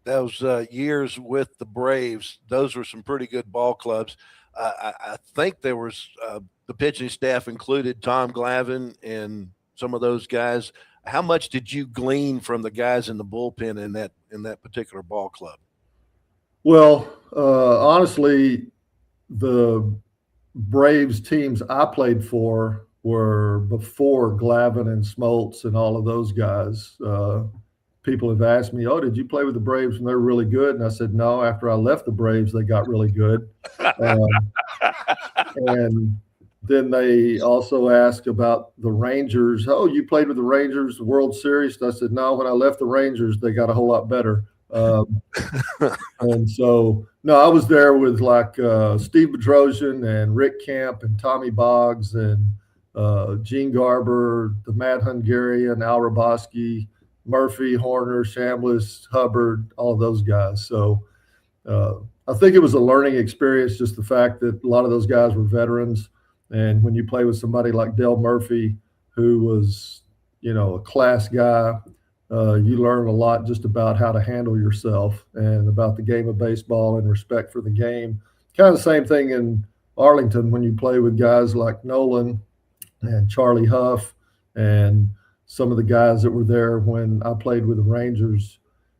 Those years with the Braves, those were some pretty good ball clubs. I think there was the pitching staff included Tom Glavine and some of those guys. How much did you glean from the guys in the bullpen in that particular ball club? Well, honestly, the Braves teams I played for were before Glavine and Smoltz and all of those guys. People have asked me, "Oh, did you play with the Braves when they were really good?" And I said, "No, after I left the Braves, they got really good." And then they also asked about the Rangers. "Oh, you played with the Rangers, the World Series?" And I said, "No, when I left the Rangers, they got a whole lot better." And so, no, I was there with Steve Bedrosian and Rick Camp and Tommy Boggs and Gene Garber, the Mad Hungarian, Al Raboski, Murphy, Horner, Chambliss, Hubbard, all of those guys. So I think it was a learning experience, just the fact that a lot of those guys were veterans. And when you play with somebody like Dale Murphy, who was, a class guy, you learn a lot just about how to handle yourself and about the game of baseball and respect for the game. Kind of the same thing in Arlington when you play with guys like Nolan and Charlie Huff and some of the guys that were there when I played with the Rangers.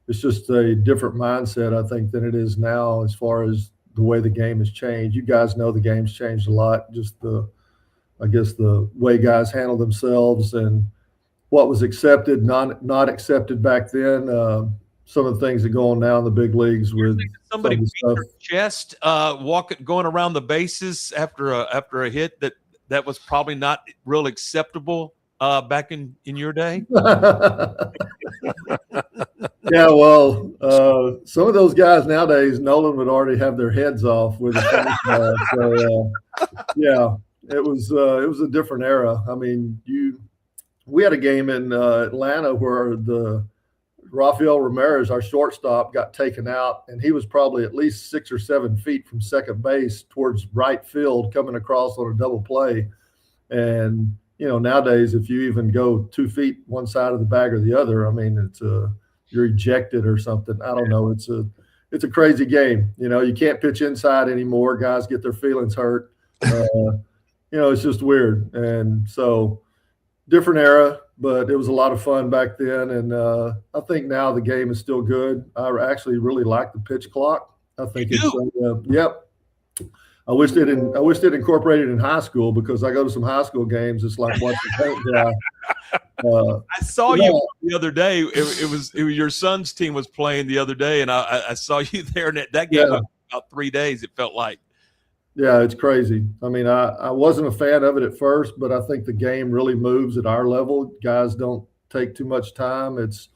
It's just a different mindset, I think, than it is now as far as the way the game has changed. You guys know the game's changed a lot, just the way guys handle themselves and what was accepted, not accepted back then. Some of the things that go on now in the big leagues with somebody beat their chest, going around the bases after a hit that was probably not real acceptable back in your day? Yeah, well, some of those guys nowadays, Nolan would already have their heads off with a so yeah, it was a different era. I mean, we had a game in Atlanta where the Rafael Ramirez, our shortstop, got taken out, and he was probably at least 6 or 7 feet from second base towards right field, coming across on a double play. And nowadays, if you even go 2 feet one side of the bag or the other, I mean, it's you're ejected or something. I don't know. it's a crazy game. You can't pitch inside anymore. Guys get their feelings hurt. It's just weird. And so different era, but it was a lot of fun back then. And I think now the game is still good. I actually really like the pitch clock. I think yep. I wish they'd incorporated in high school, because I go to some high school games. It's like watching paint dry. I saw you the other day. It was your son's team was playing the other day, and I saw you there. And that game was about 3 days. It felt like. Yeah, it's crazy. I mean, I wasn't a fan of it at first, but I think the game really moves at our level. Guys don't take too much time. It's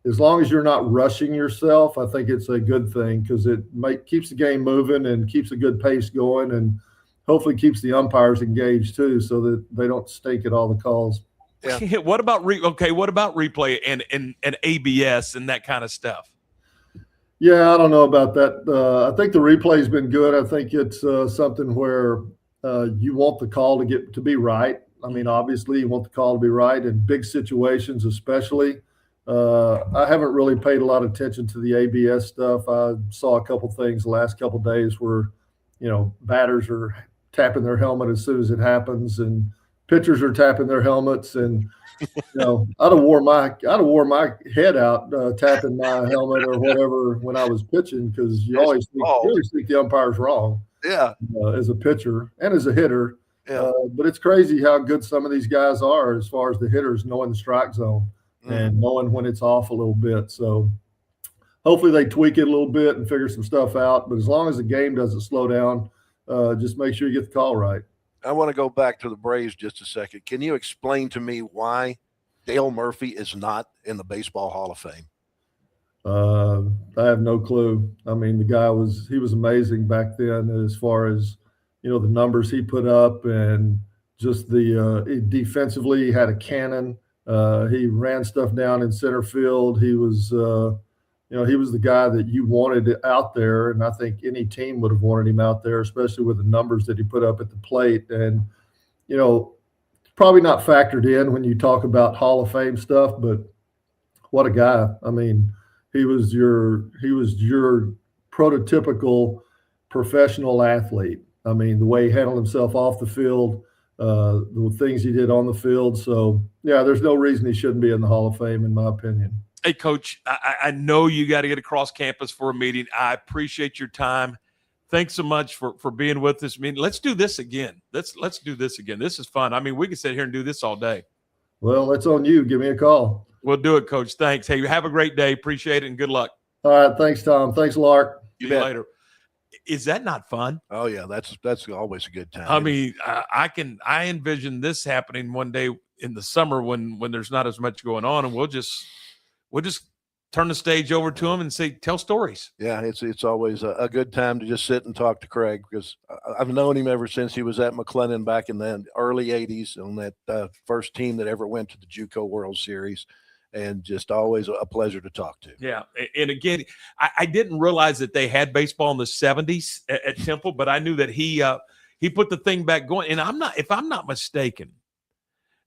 as long as you're not rushing yourself, I think it's a good thing, because it keeps the game moving and keeps a good pace going, and hopefully keeps the umpires engaged too, so that they don't stink at all the calls. Yeah. What about replay and ABS and that kind of stuff? Yeah, I don't know about that. I think the replay's been good. I think it's something where you want the call to be right. I mean, obviously you want the call to be right in big situations, especially. I haven't really paid a lot of attention to the ABS stuff. I saw a couple things the last couple of days where, batters are tapping their helmet as soon as it happens, and pitchers are tapping their helmets. And I'd have wore my head out tapping my helmet or whatever when I was pitching, because you always think the umpire's wrong. Yeah, as a pitcher and as a hitter. Yeah. But it's crazy how good some of these guys are as far as the hitters knowing the strike zone. And knowing when it's off a little bit. So hopefully they tweak it a little bit and figure some stuff out. But as long as the game doesn't slow down, just make sure you get the call right. I want to go back to the Braves just a second. Can you explain to me why Dale Murphy is not in the Baseball Hall of Fame? I have no clue. I mean, the guy was amazing back then, as far as, the numbers he put up, and just the defensively, he had a cannon. He ran stuff down in center field. He was, he was the guy that you wanted out there, and I think any team would have wanted him out there, especially with the numbers that he put up at the plate. And, probably not factored in when you talk about Hall of Fame stuff, but what a guy. I mean, he was your prototypical professional athlete. I mean, the way he handled himself off the field, the things he did on the field. So, yeah, there's no reason he shouldn't be in the Hall of Fame, in my opinion. Hey, Coach, I know you got to get across campus for a meeting. I appreciate your time. Thanks so much for being with us. I mean, let's do this again. Let's do this again. This is fun. I mean, we can sit here and do this all day. Well, that's on you. Give me a call. We'll do it, Coach. Thanks. Hey, have a great day. Appreciate it, and good luck. All right. Thanks, Tom. Thanks, Lark. See you later. Is that not fun? Oh yeah, that's always a good time. I mean, I envision this happening one day in the summer when there's not as much going on, and we'll just turn the stage over to them and say, tell stories. Yeah, it's always a good time to just sit and talk to Craig, because I've known him ever since he was at McLennan back in the early '80s on that first team that ever went to the JUCO World Series. And just always a pleasure to talk to. Yeah. And again, I didn't realize that they had baseball in the 70s at Temple, but I knew that he put the thing back going. And if I'm not mistaken,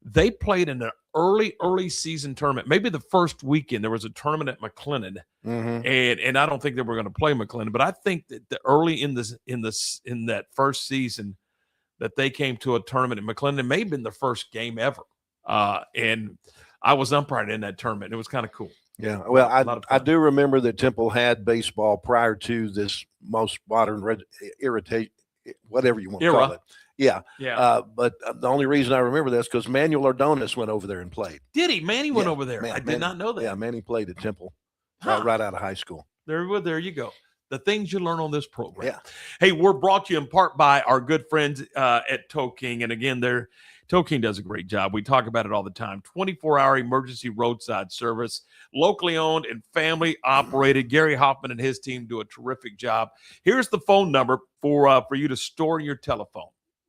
they played in an early season tournament. Maybe the first weekend there was a tournament at McLennan. Mm-hmm. And I don't think they were going to play McLennan, but I think that early in that first season that they came to a tournament at McLennan. It may have been the first game ever. And I was umpiring in that tournament. It was kind of cool. Yeah. Well, I do remember that Temple had baseball prior to this most modern whatever you want to call it. Yeah. Yeah. But the only reason I remember this because Manuel Ordonez went over there and played. Did he? Manny went over there. I did not know that. Yeah, Manny played at Temple right out of high school. There you go. The things you learn on this program. Yeah. Hey, we're brought to you in part by our good friends at Toe King. And again, Toe King does a great job. We talk about it all the time. 24-hour emergency roadside service, locally owned and family operated. Gary Hoffman and his team do a terrific job. Here's the phone number for you to store in your telephone.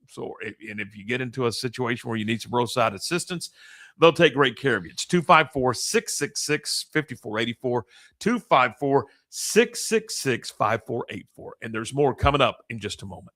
So, if you get into a situation where you need some roadside assistance, they'll take great care of you. It's 254-666-5484, 254-666-5484. And there's more coming up in just a moment.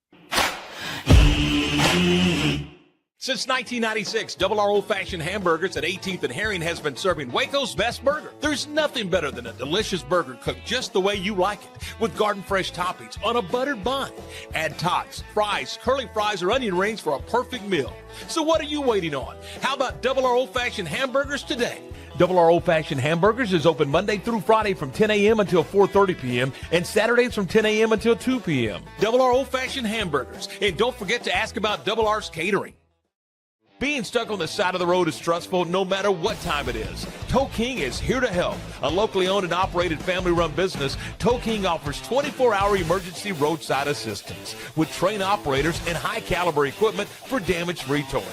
Since 1996, Double R Old Fashioned Hamburgers at 18th and Herring has been serving Waco's best burger. There's nothing better than a delicious burger cooked just the way you like it, with garden fresh toppings on a buttered bun. Add tots, fries, curly fries, or onion rings for a perfect meal. So what are you waiting on? How about Double R Old Fashioned Hamburgers today? Double R Old Fashioned Hamburgers is open Monday through Friday from 10 a.m. until 4:30 p.m. and Saturdays from 10 a.m. until 2 p.m. Double R Old Fashioned Hamburgers. And don't forget to ask about Double R's catering. Being stuck on the side of the road is stressful no matter what time it is. Tow King is here to help. A locally owned and operated family-run business, Tow King offers 24-hour emergency roadside assistance with trained operators and high-caliber equipment for damage-free towing.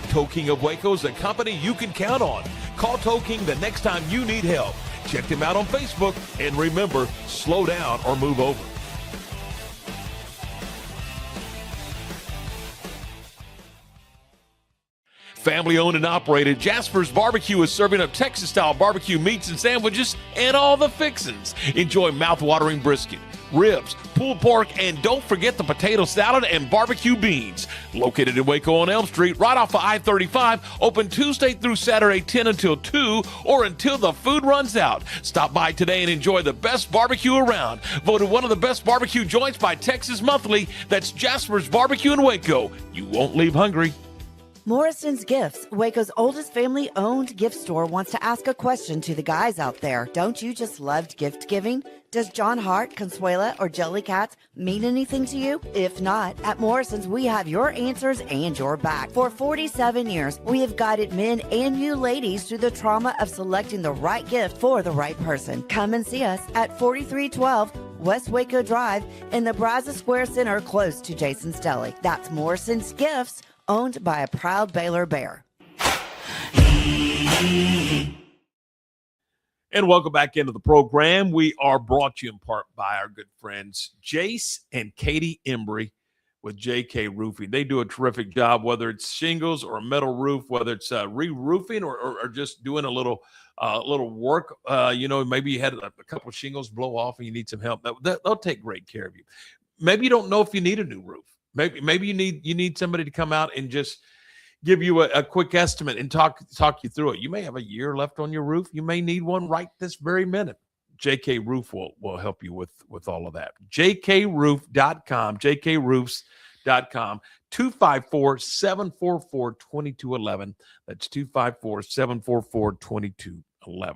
Tow King of Waco is a company you can count on. Call Tow King the next time you need help. Check them out on Facebook, and remember, slow down or move over. Family owned and operated, Jasper's Barbecue is serving up Texas-style barbecue meats and sandwiches and all the fixins. Enjoy mouth-watering brisket, ribs, pulled pork, and don't forget the potato salad and barbecue beans. Located in Waco on Elm Street, right off of I-35, open Tuesday through Saturday 10 until 2 or until the food runs out. Stop by today and enjoy the best barbecue around. Voted one of the best barbecue joints by Texas Monthly. That's Jasper's Barbecue in Waco. You won't leave hungry. Morrison's Gifts, Waco's oldest family-owned gift store, wants to ask a question to the guys out there. Don't you just love gift giving? Does John Hart, Consuela, or Jellycats mean anything to you? If not, at Morrison's, we have your answers and your back. For 47 years, we have guided men and you ladies through the trauma of selecting the right gift for the right person. Come and see us at 4312 West Waco Drive in the Brazos Square Center, close to Jason's Deli. That's Morrison's Gifts, owned by a proud Baylor Bear. And welcome back into the program. We are brought to you in part by our good friends Jace and Katie Embry with JK Roofing. They do a terrific job, whether it's shingles or a metal roof, whether it's re-roofing or just doing a little work. Maybe you had a couple of shingles blow off and you need some help. They'll take great care of you. Maybe you don't know if you need a new roof. Maybe you need somebody to come out and just give you a quick estimate and talk you through it. You may have a year left on your roof. You may need one right this very minute. JK Roof will help you with all of that. jkroof.com, jkroofs.com, 254-744-2211. That's 254-744-2211.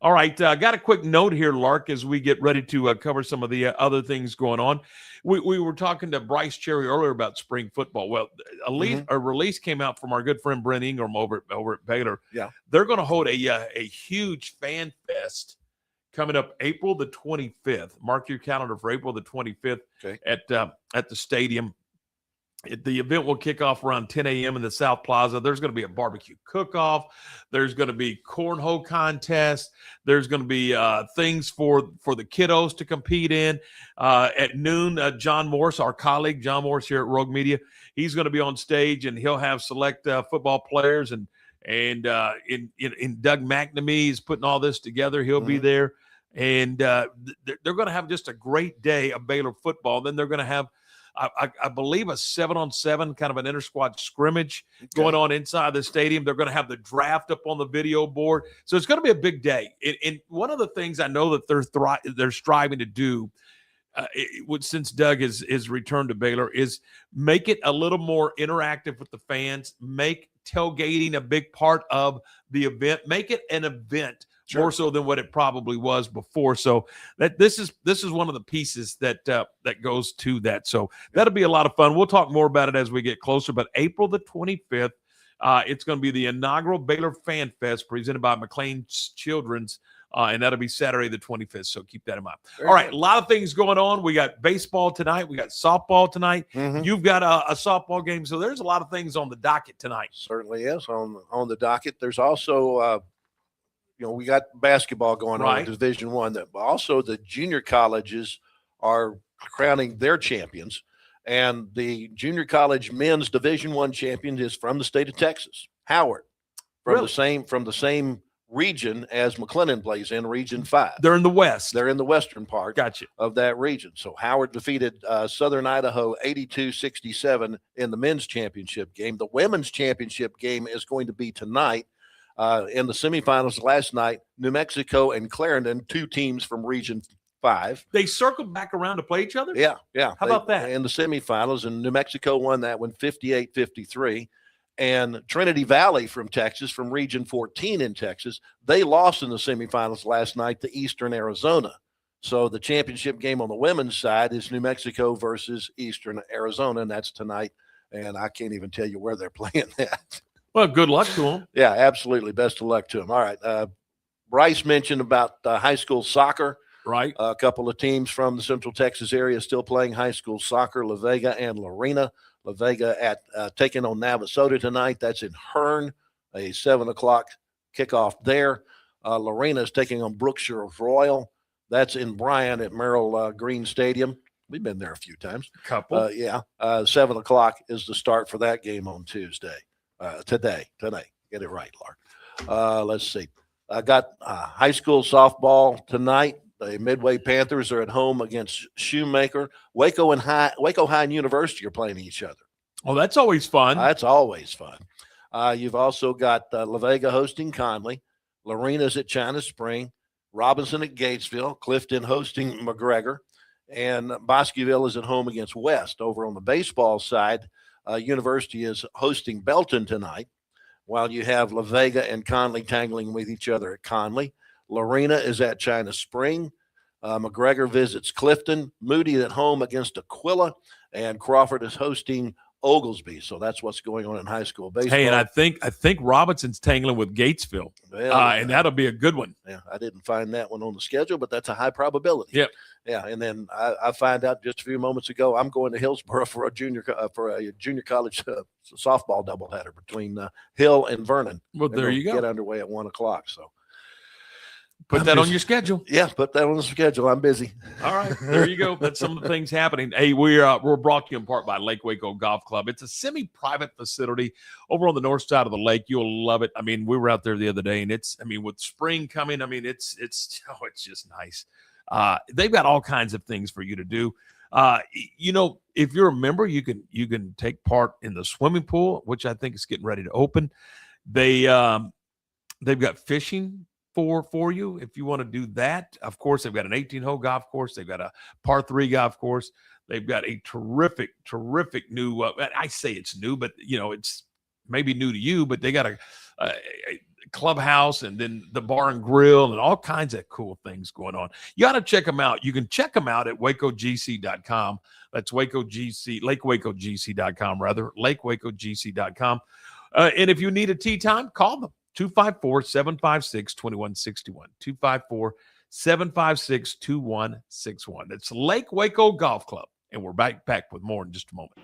All right, got a quick note here, Lark, as we get ready to cover some of the other things going on. We were talking to Brice Cherry earlier about spring football. Well, a release came out from our good friend Brent Ingram over at Baylor. Yeah, they're going to hold a huge fan fest coming up April the 25th. Mark your calendar for April the 25th at the stadium. The event will kick off around 10 a.m. in the South Plaza. There's going to be a barbecue cook-off. There's going to be cornhole contest. There's going to be things for the kiddos to compete in. At noon, John Morse, our colleague, John Morse here at Rogue Media, he's going to be on stage, and he'll have select football players. And Doug McNamee is putting all this together. He'll be there. And they're going to have just a great day of Baylor football. Then they're going to have, I believe, a 7-on-7 kind of an inter-squad scrimmage going on inside the stadium. They're going to have the draft up on the video board. So it's going to be a big day. And one of the things I know that they're striving to do since Doug is returned to Baylor is make it a little more interactive with the fans, make tailgating a big part of the event, make it an event. Sure. More so than what it probably was before. So that this is one of the pieces that goes to that. So that'll be a lot of fun. We'll talk more about it as we get closer. But April the 25th, it's going to be the inaugural Baylor Fan Fest presented by McLean Children's, and that'll be Saturday the 25th. So keep that in mind. All right, a lot of things going on. We got baseball tonight. We got softball tonight. You've got a softball game. So there's a lot of things on the docket tonight. Certainly is on the docket. There's also we got basketball going on in Division I. But also the junior colleges are crowning their champions, and the junior college men's Division I champion is from the state of Texas, Howard, from the same region as McLennan plays in Region 5. They're in the West. They're in the western part Gotcha. of that region. So Howard defeated Southern Idaho 82-67 in the men's championship game. The women's championship game is going to be tonight. In the semifinals last night, New Mexico and Clarendon, 2 teams from Region 5. They circled back around to play each other? Yeah. How about that? In the semifinals, and New Mexico won that one 58-53. And Trinity Valley from Texas, from Region 14 in Texas, they lost in the semifinals last night to Eastern Arizona. So the championship game on the women's side is New Mexico versus Eastern Arizona, and that's tonight. And I can't even tell you where they're playing that. Well, good luck to them. Yeah, absolutely. Best of luck to them. All right. Brice mentioned about high school soccer. Right. A couple of teams from the Central Texas area still playing high school soccer, La Vega and Lorena. La Vega taking on Navasota tonight. That's in Hearn, a 7 o'clock kickoff there. Lorena is taking on Brookshire Royal. That's in Bryan at Merrill Green Stadium. We've been there a few times. Couple. 7 o'clock is the start for that game on Tuesday. Today. Get it right, Lark. Let's see. I got high school softball tonight. The Midway Panthers are at home against Shoemaker. Waco High and University are playing each other. Oh, that's always fun. That's always fun. You've also got La Vega hosting Conley. Lorena's at China Spring. Robinson at Gatesville. Clifton hosting McGregor. And Bosqueville is at home against West. Over on the baseball side, University is hosting Belton tonight, while you have La Vega and Conley tangling with each other at Conley. Lorena is at China Spring. McGregor visits Clifton. Moody at home against Aquila. And Crawford is hosting Oglesby. So that's what's going on in high school baseball. Hey, and I think Robinson's tangling with Gatesville. Well, and that'll be a good one. Yeah, I didn't find that one on the schedule, but that's a high probability. Yep. Yeah, and then I find out just a few moments ago I'm going to Hillsboro for a junior college softball doubleheader between Hill and Vernon. Well, there you go. Get underway at 1 o'clock. So put that on your schedule. Yeah, put that on the schedule. I'm busy. All right, there you go. That's some of the things happening. Hey, we're brought to you in part by Lake Waco Golf Club. It's a semi-private facility over on the north side of the lake. You'll love it. I mean, we were out there the other day, and with spring coming, it's just nice. They've got all kinds of things for you to do. If you're a member, you can take part in the swimming pool, which I think is getting ready to open. They've got fishing for you if you want to do that. Of course, they've got an 18-hole golf course. They've got a par 3 golf course. They've got a terrific new. I say it's new, but it's maybe new to you. But they got a clubhouse and then the bar and grill and all kinds of cool things going on. You got to check them out. You can check them out at wacogc.com. That's lakewacogc.com rather, lakewacogc.com. And if you need a tee time, call them. 254-756-2161. 254-756-2161. It's Lake Waco Golf Club. And we're back with more in just a moment.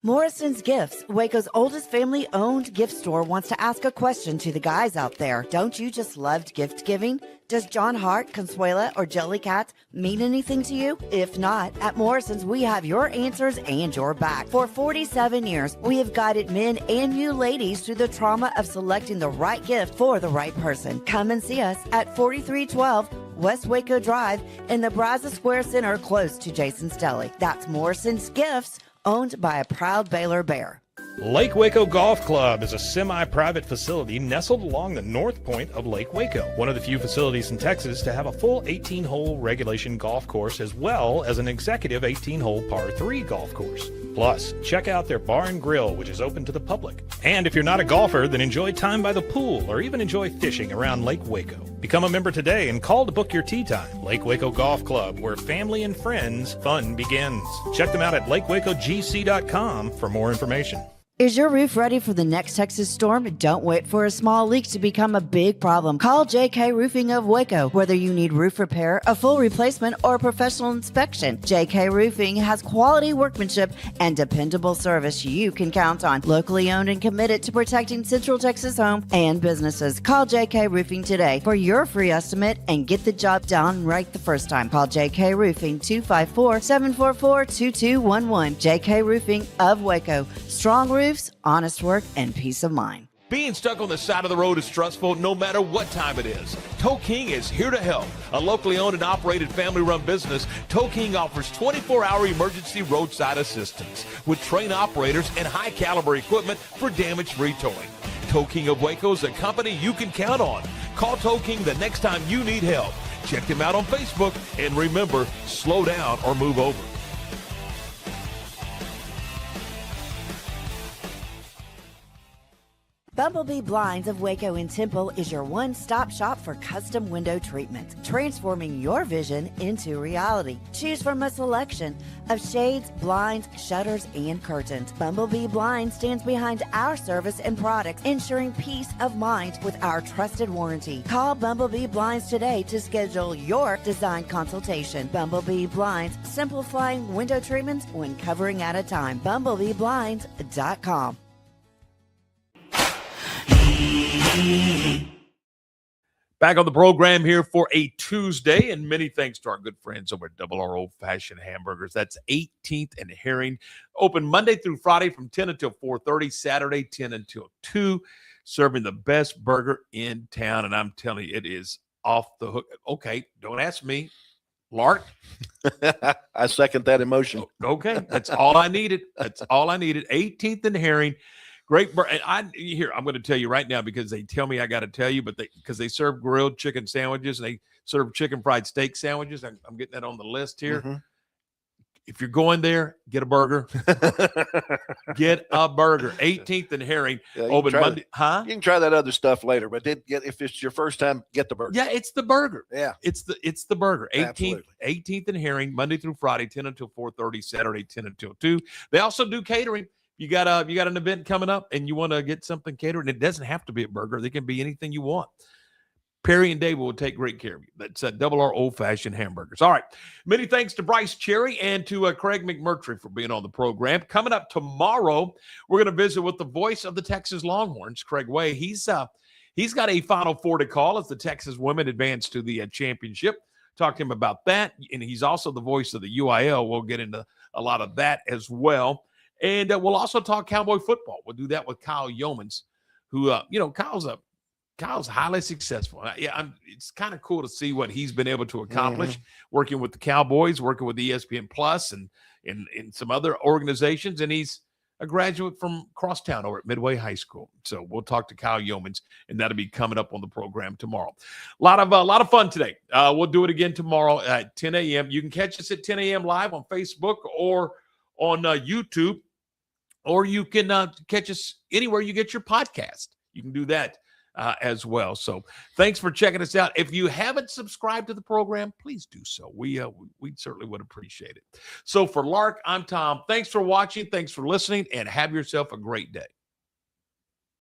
Morrison's Gifts, Waco's oldest family-owned gift store, wants to ask a question to the guys out there. Don't you just love gift giving? Does John Hart, Consuela, or Jellycat mean anything to you? If not, at Morrison's, we have your answers and your back. For 47 years, we have guided men and you ladies through the trauma of selecting the right gift for the right person. Come and see us at 4312 West Waco Drive in the Brazos Square Center, close to Jason's Deli. That's Morrison's Gifts, owned by a proud Baylor Bear. Lake Waco Golf Club is a semi-private facility nestled along the north point of Lake Waco, one of the few facilities in Texas to have a full 18-hole regulation golf course as well as an executive 18-hole par 3 golf course. Plus, check out their bar and grill, which is open to the public. And if you're not a golfer, then enjoy time by the pool or even enjoy fishing around Lake Waco. Become a member today and call to book your tee time. Lake Waco Golf Club, where family and friends fun begins. Check them out at lakewacogc.com for more information. Is your roof ready for the next Texas storm? Don't wait for a small leak to become a big problem. Call JK Roofing of Waco. Whether you need roof repair, a full replacement, or a professional inspection, JK Roofing has quality workmanship and dependable service you can count on. Locally owned and committed to protecting Central Texas homes and businesses. Call JK Roofing today for your free estimate and get the job done right the first time. Call JK Roofing 254-744-2211. JK Roofing of Waco. Strong roofs, honest work, and peace of mind. Being stuck on the side of the road is stressful no matter what time it is. Tow King is here to help. A locally owned and operated family-run business, Tow King offers 24-hour emergency roadside assistance with trained operators and high-caliber equipment for damage-free towing. Tow King of Waco is a company you can count on. Call Tow King the next time you need help. Check them out on Facebook, and remember, slow down or move over. Bumblebee Blinds of Waco and Temple is your one-stop shop for custom window treatment, transforming your vision into reality. Choose from a selection of shades, blinds, shutters, and curtains. Bumblebee Blinds stands behind our service and products, ensuring peace of mind with our trusted warranty. Call Bumblebee Blinds today to schedule your design consultation. Bumblebee Blinds, simplifying window treatments one covering at a time. BumblebeeBlinds.com. Back on the program here for a Tuesday, and many thanks to our good friends over at Double R Old Fashioned Hamburgers. That's 18th and Herring. Open Monday through Friday from 10 until 4:30, Saturday 10 until 2, serving the best burger in town. And I'm telling you, it is off the hook. Okay, don't ask me. Lark? I second that emotion. Okay, that's all I needed. That's all I needed. 18th and Herring. Great. And I'm going to tell you right now, because they tell me I got to tell you, but because they serve grilled chicken sandwiches and they serve chicken fried steak sandwiches. I'm getting that on the list here. Mm-hmm. If you're going there, get a burger. Get a burger. 18th and Herring. Yeah, open Monday. Huh? You can try that other stuff later, but if it's your first time, get the burger. Yeah, it's the burger. Yeah. It's the burger. 18th Absolutely. and Herring, Monday through Friday, 10 until 4:30, Saturday 10 until 2. They also do catering. You got an event coming up and you want to get something catered, and it doesn't have to be a burger. They can be anything you want. Perry and Dave will take great care of you. That's Double R Old Fashioned Hamburgers. All right. Many thanks to Brice Cherry and to Craig McMurtry for being on the program. Coming up tomorrow, we're going to visit with the voice of the Texas Longhorns, Craig Way. He's got a Final Four to call as the Texas women advance to the championship. Talk to him about that. And he's also the voice of the UIL. We'll get into a lot of that as well. And we'll also talk Cowboy football. We'll do that with Kyle Yeomans, who, Kyle's highly successful. It's kind of cool to see what he's been able to accomplish working with the Cowboys, working with ESPN Plus and some other organizations. And he's a graduate from Crosstown over at Midway High School. So we'll talk to Kyle Yeomans, and that'll be coming up on the program tomorrow. A lot of fun today. We'll do it again tomorrow at 10 a.m. You can catch us at 10 a.m. live on Facebook or on YouTube, or you can catch us anywhere you get your podcast. You can do that as well. So thanks for checking us out. If you haven't subscribed to the program, please do so. We certainly would appreciate it. So for Lark, I'm Tom. Thanks for watching. Thanks for listening, and have yourself a great day.